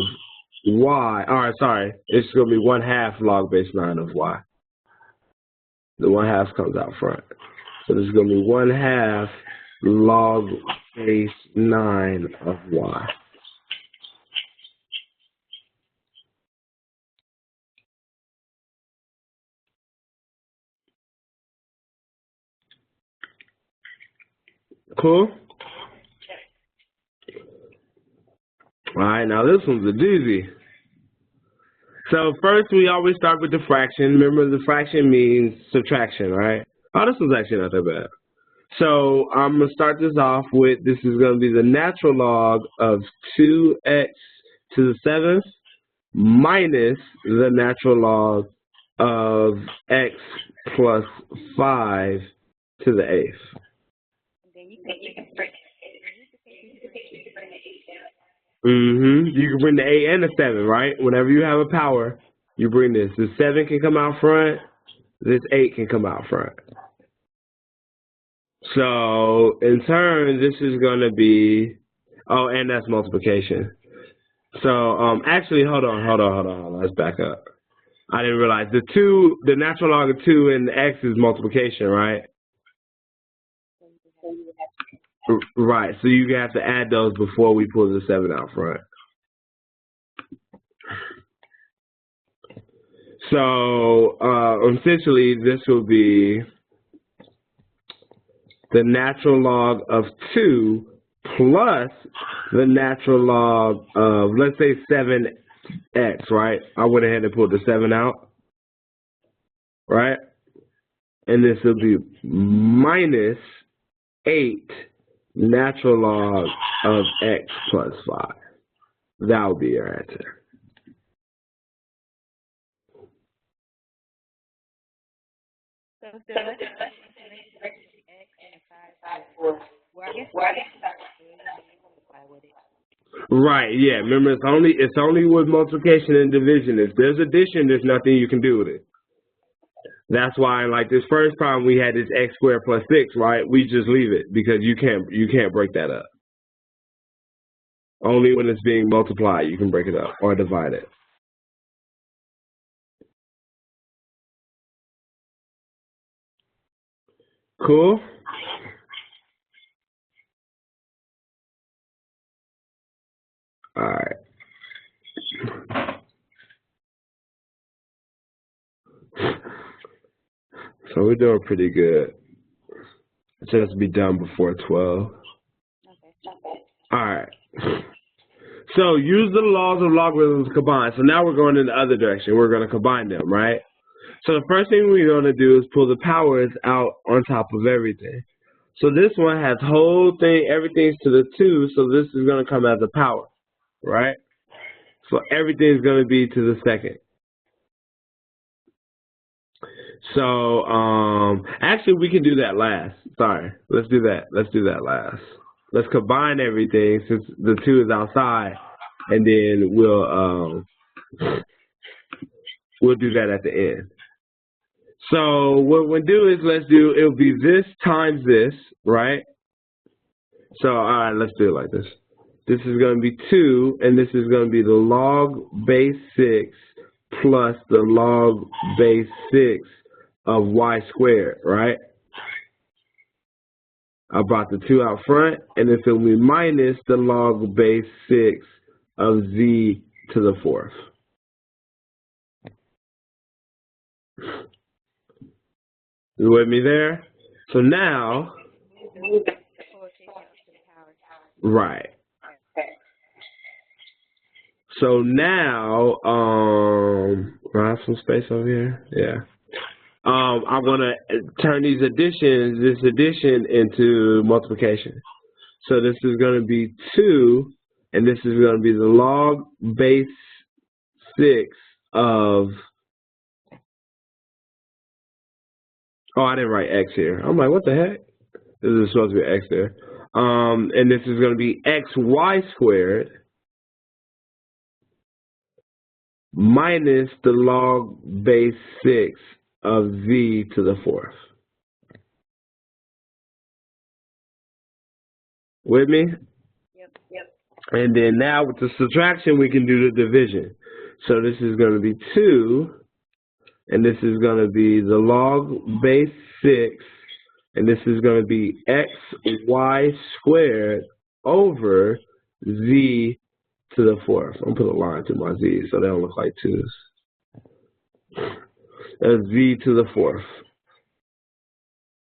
y. All right, sorry. It's going to be 1/2 log base 9 of y. The 1/2 comes out front. So this is going to be 1/2 log base 9 of y. Cool? All right, now this one's a doozy. So first, we always start with the fraction. Remember, the fraction means subtraction, right? Oh, this one's actually not that bad. So I'm going to start this off with, this is going to be the natural log of 2x to the 7th minus the natural log of x plus 5 to the 8th. You can bring the 8 and the 7, right? Whenever you have a power, you bring this. The 7 can come out front. This 8 can come out front. So, in turn, this is going to be, oh, and that's multiplication. So, actually, hold on. Let's back up. I didn't realize the natural log of 2 and the x is multiplication, right? Right, so you have to add those before we pull the 7 out front. So essentially this will be the natural log of 2 plus the natural log of, let's say, 7x, right? I went ahead and pulled the 7 out, right? And this will be minus 8 natural log of x plus 5. That will be your answer. So the x and 5, well, I guess with it. Right, yeah. Remember, it's only with multiplication and division. If there's addition, there's nothing you can do with it. That's why, like this first problem, we had this x squared plus 6, right? We just leave it because you can't break that up. Only when it's being multiplied you can break it up or divide it. Cool. All right. So we're doing pretty good. Just be done before 12. Okay. All right. So use the laws of logarithms combined. So now we're going in the other direction. We're going to combine them, right? So the first thing we're going to do is pull the powers out on top of everything. So this one has whole thing, everything's to the 2, so this is going to come as a power, right? So everything's going to be to the second. So actually we can do that last. Sorry, let's do that. Let's do that last. Let's combine everything since the 2 is outside, and then we'll do that at the end. So what we'll do is it'll be this times this, right? So all right, let's do it like this. This is going to be 2, and this is going to be the log base 6 plus the log base 6 of y squared, right? I brought the 2 out front, and this will be minus the log base 6 of z to the 4th. You with me there? So now, right. So now, do I have some space over here? Yeah. I'm gonna turn this addition into multiplication. So this is gonna be 2, and this is gonna be the log base 6 of. Oh, I didn't write x here. I'm like, what the heck? This is supposed to be x there. And this is gonna be xy squared minus the log base 6 of z to the 4th. With me? Yep. And then now with the subtraction, we can do the division. So this is going to be 2, and this is going to be the log base 6, and this is going to be xy squared over z to the 4th. I'm going to put a line through my z so they don't look like 2's. That's z to the 4th.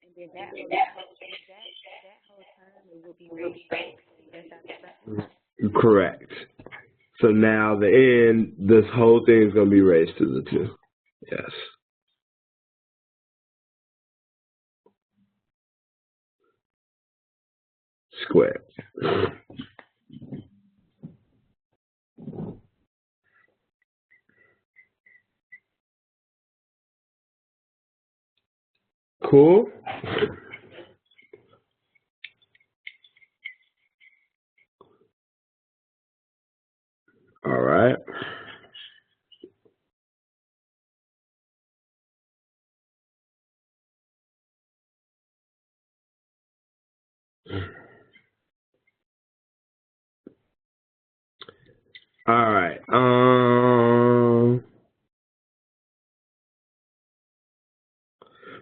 And then that whole term will be raised. Correct. So now the end, this whole thing is going to be raised to the 2. Yes. Squared. Cool. All right. All right.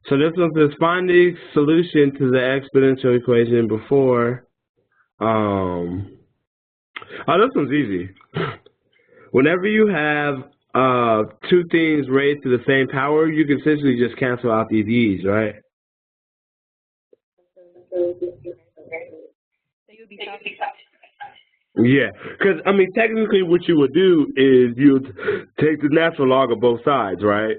So this was this find the solution to the exponential equation before. Oh, this one's easy. Whenever you have 2 things raised to the same power, you can essentially just cancel out these e's, right? Yeah, because, I mean, technically what you would do is you'd take the natural log of both sides, right?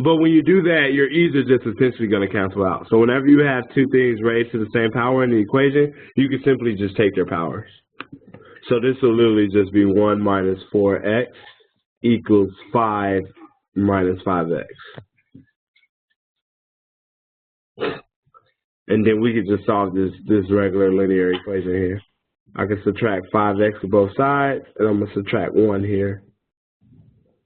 But when you do that, your e's are just essentially going to cancel out. So whenever you have 2 things raised to the same power in the equation, you can simply just take their powers. So this will literally just be 1 minus 4x equals 5 minus 5x. And then we could just solve this regular linear equation here. I can subtract 5x to both sides, and I'm going to subtract 1 here.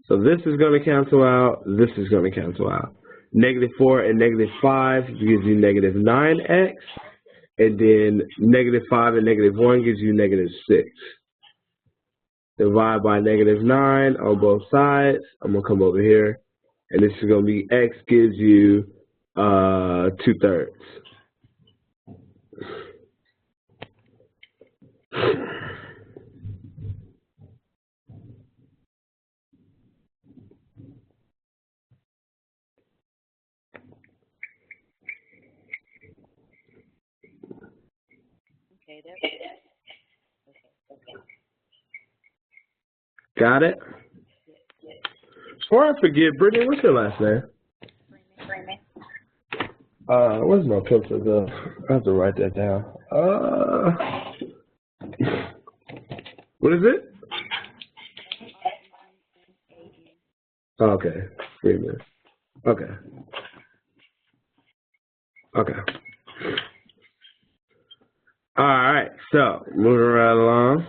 So this is going to cancel out. This is going to cancel out. -4 and -5 gives you -9x. And then -5 and -1 gives you -6. Divide by -9 on both sides. I'm going to come over here. And this is going to be x gives you 2/3. Okay, that's Got it? Before I forget, Brittany, what's your last name? Freeman. Where's my pencil go? I have to write that down. What is it? Okay, Freeman. Okay. Okay. All right, so moving right along.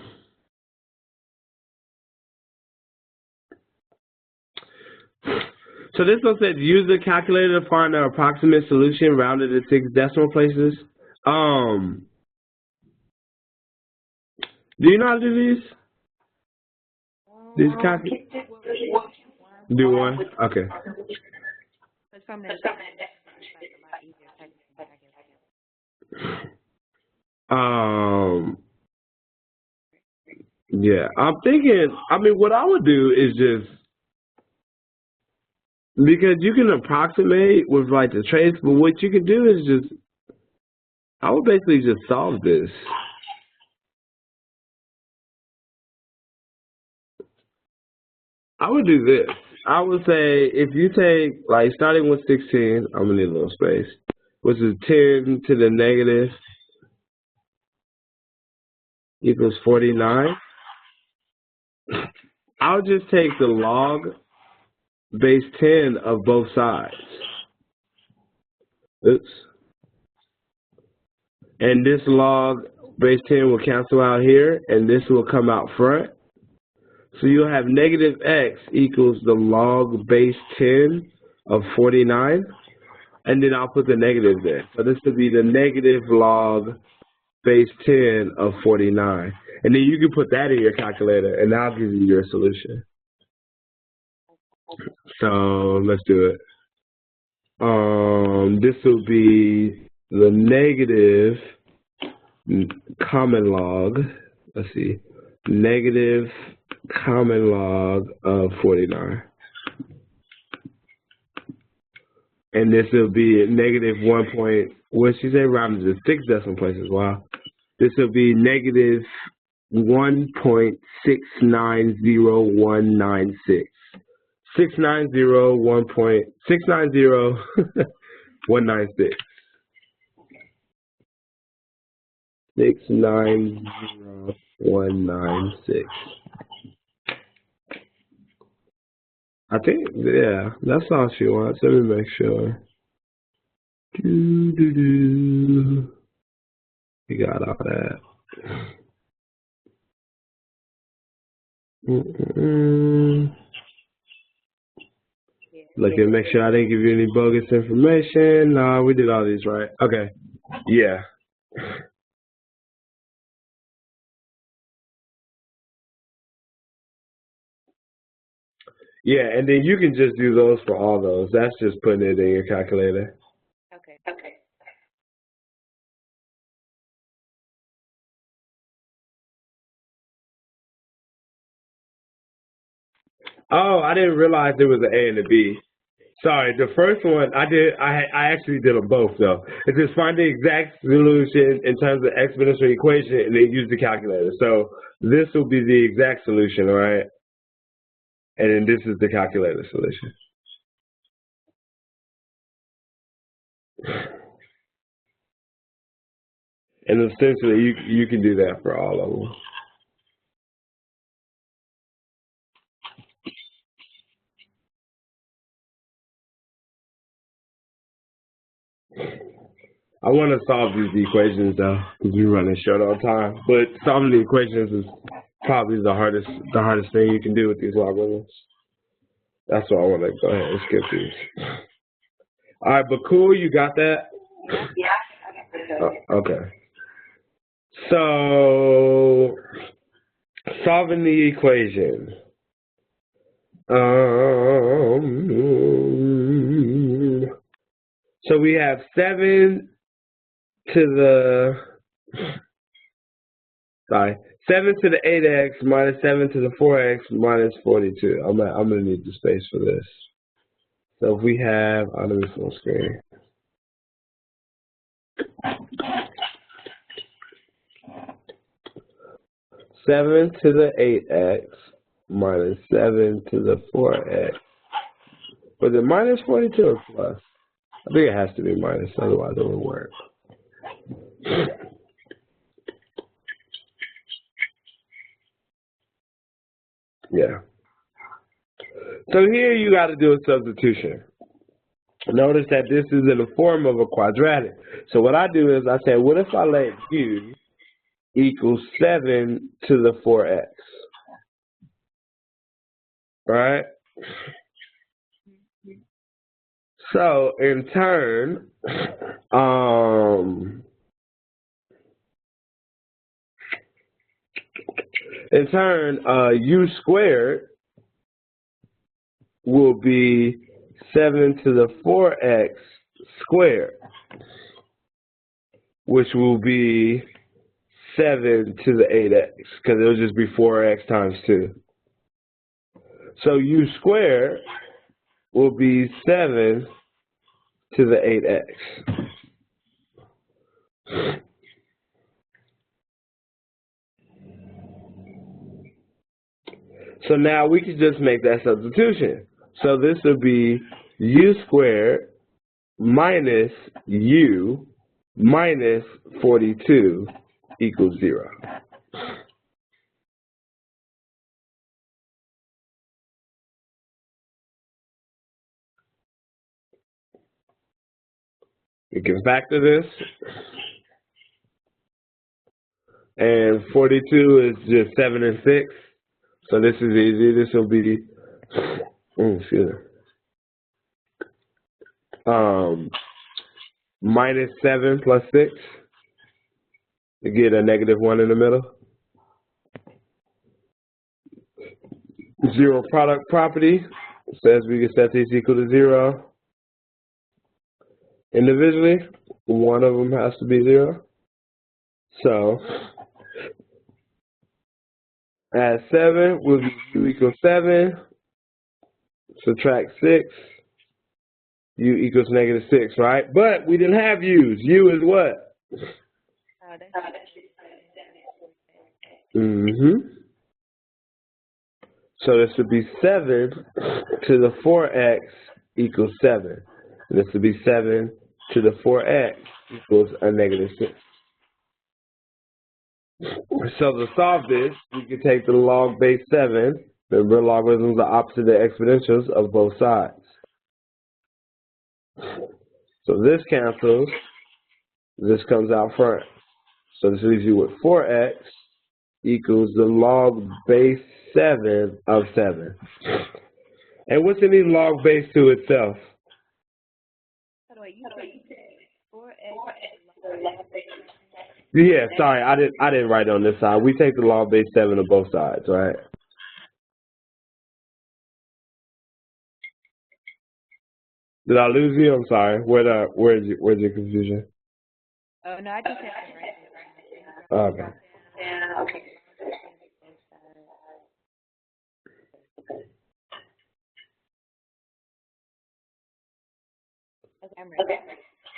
So this one said use the calculator to find the approximate solution rounded to 6 decimal places. Do you know how to do these? These calculators? Do one? Okay. Yeah, I'm thinking, I mean, what I would do is just, because you can approximate with like the trace, but what you can do is just, I would basically just solve this. I would do this. I would say if you take, like, starting with 16, I'm going to need a little space, which is 10 to the negative equals 49. I'll just take the log base 10 of both sides. Oops. And this log base 10 will cancel out here, and this will come out front. So you'll have negative x equals the log base 10 of 49, and then I'll put the negative there. So this would be the negative log base 10 of 49. And then you can put that in your calculator, and that'll give you your solution. So let's do it. This will be the negative common log. Let's see. Negative common log of 49. And this will be negative 1 point, what did she say? Rounded to 6 decimal places. Wow. This will be negative 1.690196. 690.690.196. 690.196. I think, yeah, that's all she wants. Let me make sure. We got all that. Look and make sure I didn't give you any bogus information. No, we did all these right. Okay. Yeah. Yeah, and then you can just do those for all those. That's just putting it in your calculator. Okay. Oh, I didn't realize there was an A and a B. Sorry, the first one I actually did them both though. It's just find the exact solution in terms of exponential equation and then use the calculator. So this will be the exact solution, all right? And then this is the calculator solution. And essentially you can do that for all of them. I want to solve these equations though, because we're running short on time. But solving the equations is probably the hardest thing you can do with these logarithms. That's why I want to go ahead and skip these. All right, but cool, you got that? Yeah. Okay. So, solving the equation. So we have 7 to the 8x minus 7 to the 4x minus 42. I'm gonna need the space for this. So if we have, let me full screen. Seven to the 8x minus 7 to the 4x. Was it minus 42 or plus? I think it has to be minus, otherwise it won't work. Yeah. So here you got to do a substitution. Notice that this is in the form of a quadratic. So what I do is I say, what if I let u equal 7 to the 4x? Right? So in turn, u squared will be 7 to the 4x squared, which will be 7 to the 8x, because it'll just be 4x times 2. So u squared will be 7 to the 8x. So now we can just make that substitution. So this would be u squared minus u minus 42 equals 0. We can factor this. And 42 is just 7 and 6. So this is easy. This will be, minus 7 plus 6. You get a -1 in the middle. Zero product property says we can set these equal to 0. Individually, one of them has to be 0. So, add 7 will be u equals 7. Subtract 6. U equals -6, right? But we didn't have u's. U is what? So this would be 7 to the 4x equals 7. And this would be 7 to the 4x equals a -6. So to solve this, we can take the log base 7. Remember, logarithms are opposite the exponentials of both sides. So this cancels. This comes out front. So this leaves you with 4x equals the log base 7 of 7. And what's in the log base to itself? Yeah, sorry, I didn't write on this side. We take the log base 7 of both sides, right? Did I lose you? I'm sorry. Where's your confusion? Oh no, I just have to write it. Okay. Yeah, okay. Okay, I'm ready. Okay.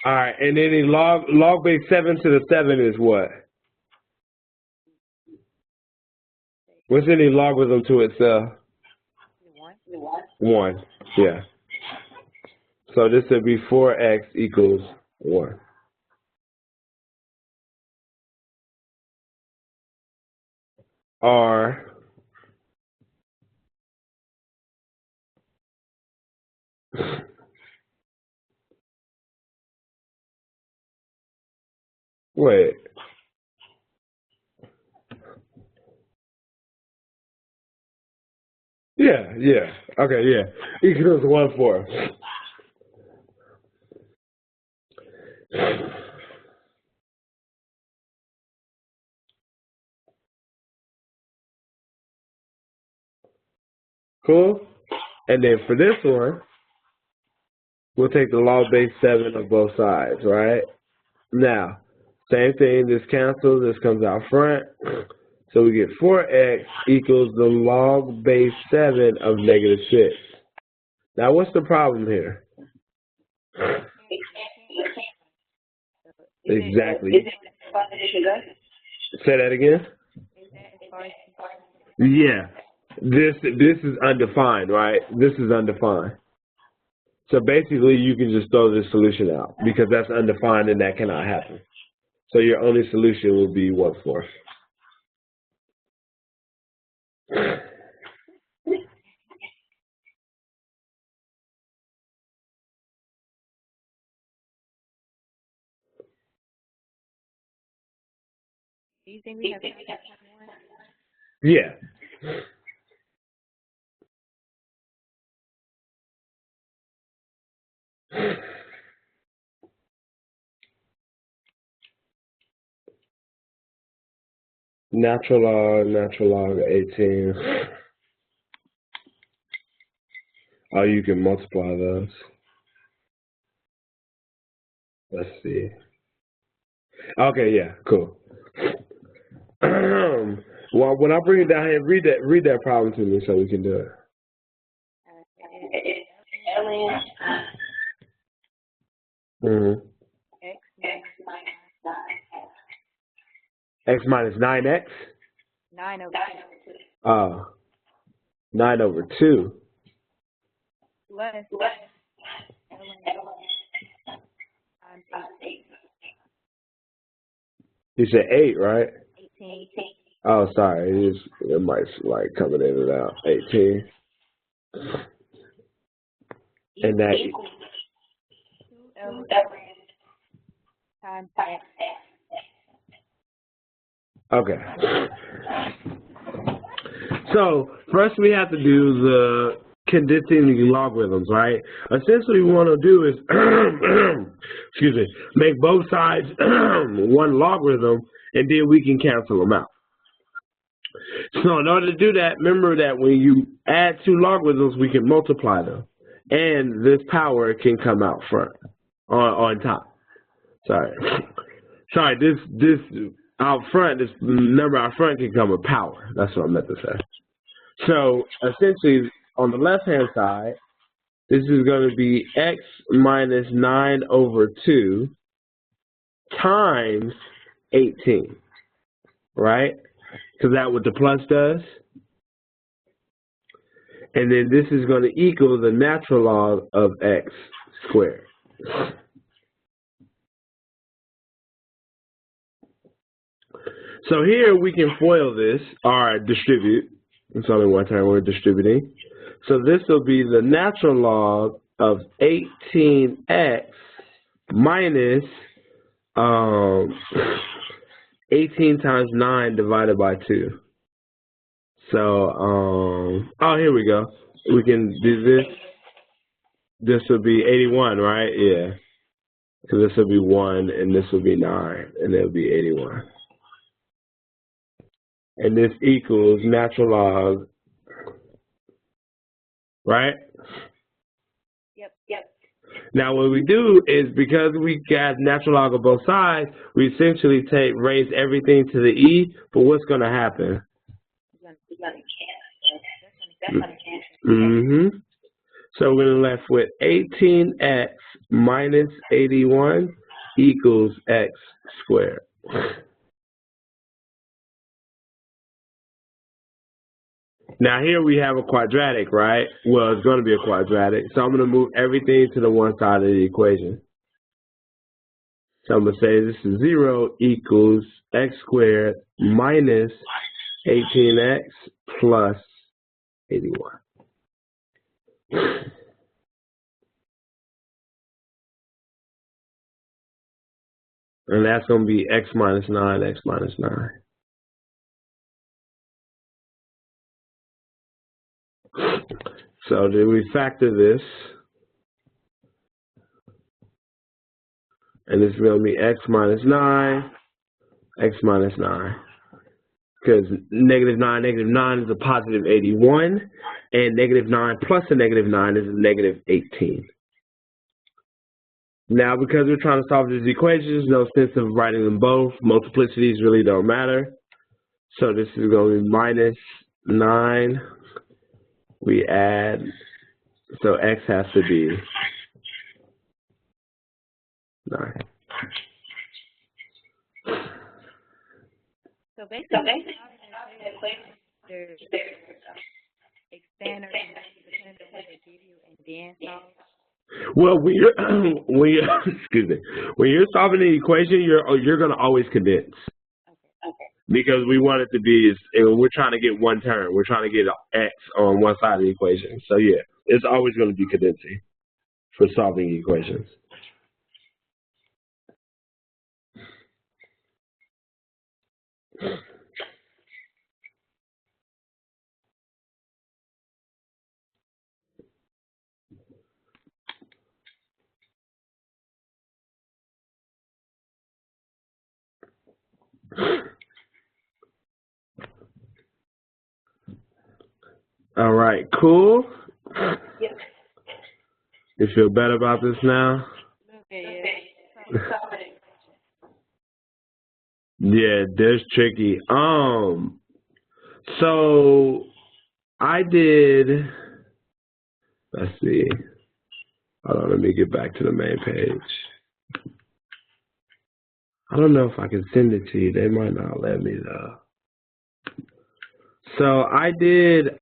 All right, and then the log base 7 to the 7 is what? What's any logarithm to itself? 1. Yeah. So this would be 4x equals 1. Or Wait. Yeah, yeah. Okay, yeah. Equals 1/4. Cool? And then for this one, we'll take the log base 7 of both sides, right? Now, same thing, this cancels, this comes out front. So we get 4x equals the log base 7 of -6. Now, what's the problem here? Exactly. Say that again? Yeah. This is undefined, right? This is undefined. So basically, you can just throw this solution out because that's undefined and that cannot happen. So your only solution will be 1/4. Do you think we have 1? Yeah. Natural log 18. Oh, you can multiply those. Let's see. Okay, yeah, cool. Well, when I bring it down here, read that problem to me so we can do it. Mm-hmm. X minus 9x? 9 over 2. Oh, 9 over 2. Plus ln times 8. You said 8, right? 18. Oh, sorry. It might like coming in and out. 18. And that 2 times x. Okay. So first we have to do the condensing logarithms, right? Essentially what we want to do is excuse me, make both sides one logarithm and then we can cancel them out. So in order to do that, remember that when you add 2 logarithms, we can multiply them. And this power can come out front, on top. Sorry, this out front, this number out front can come with power. That's what I meant to say. So essentially, on the left-hand side, this is going to be x minus 9 over 2 times 18, right? Because that's what the plus does. And then this is going to equal the natural log of x squared. So here we can FOIL this, or distribute. It's only one time we're distributing. So this will be the natural log of 18x minus 18 times 9 divided by 2. So, oh, here we go. We can do this. This will be 81, right? Yeah. So this will be 1, and this will be 9, and it'll be 81. And this equals natural log, right? Yep. Now what we do is, because we got natural log of both sides, we essentially raise everything to the e, but what's going to happen? Mm-hmm. So we're left with 18x minus 81 equals x squared. Now here we have a quadratic, right? Well, it's going to be a quadratic. So I'm going to move everything to the one side of the equation. So I'm going to say this is 0 equals x squared minus 18x plus 81. And that's going to be x minus 9, x minus 9. So then we factor this. And this is going to be x minus 9, x minus 9. Because negative 9 is a positive 81. And negative 9 plus a negative 9 is a negative 18. Now, because we're trying to solve these equations, no sense of writing them both. Multiplicities really don't matter. So this is going to be minus 9. We add, so x has to be 9. So basically, there's expand or depending on what they give you and then solve. Well, excuse me, when you're solving an equation, you're going to always condense. Okay. Because we want it to be, we're trying to get one term. We're trying to get x on one side of the equation. So yeah, it's always going to be condensing for solving equations. All right, cool. Yep. You feel better about this now? Okay. Yeah, that's tricky. So I did. Let's see. Hold on, let me get back to the main page. I don't know if I can send it to you. They might not let me though. So I did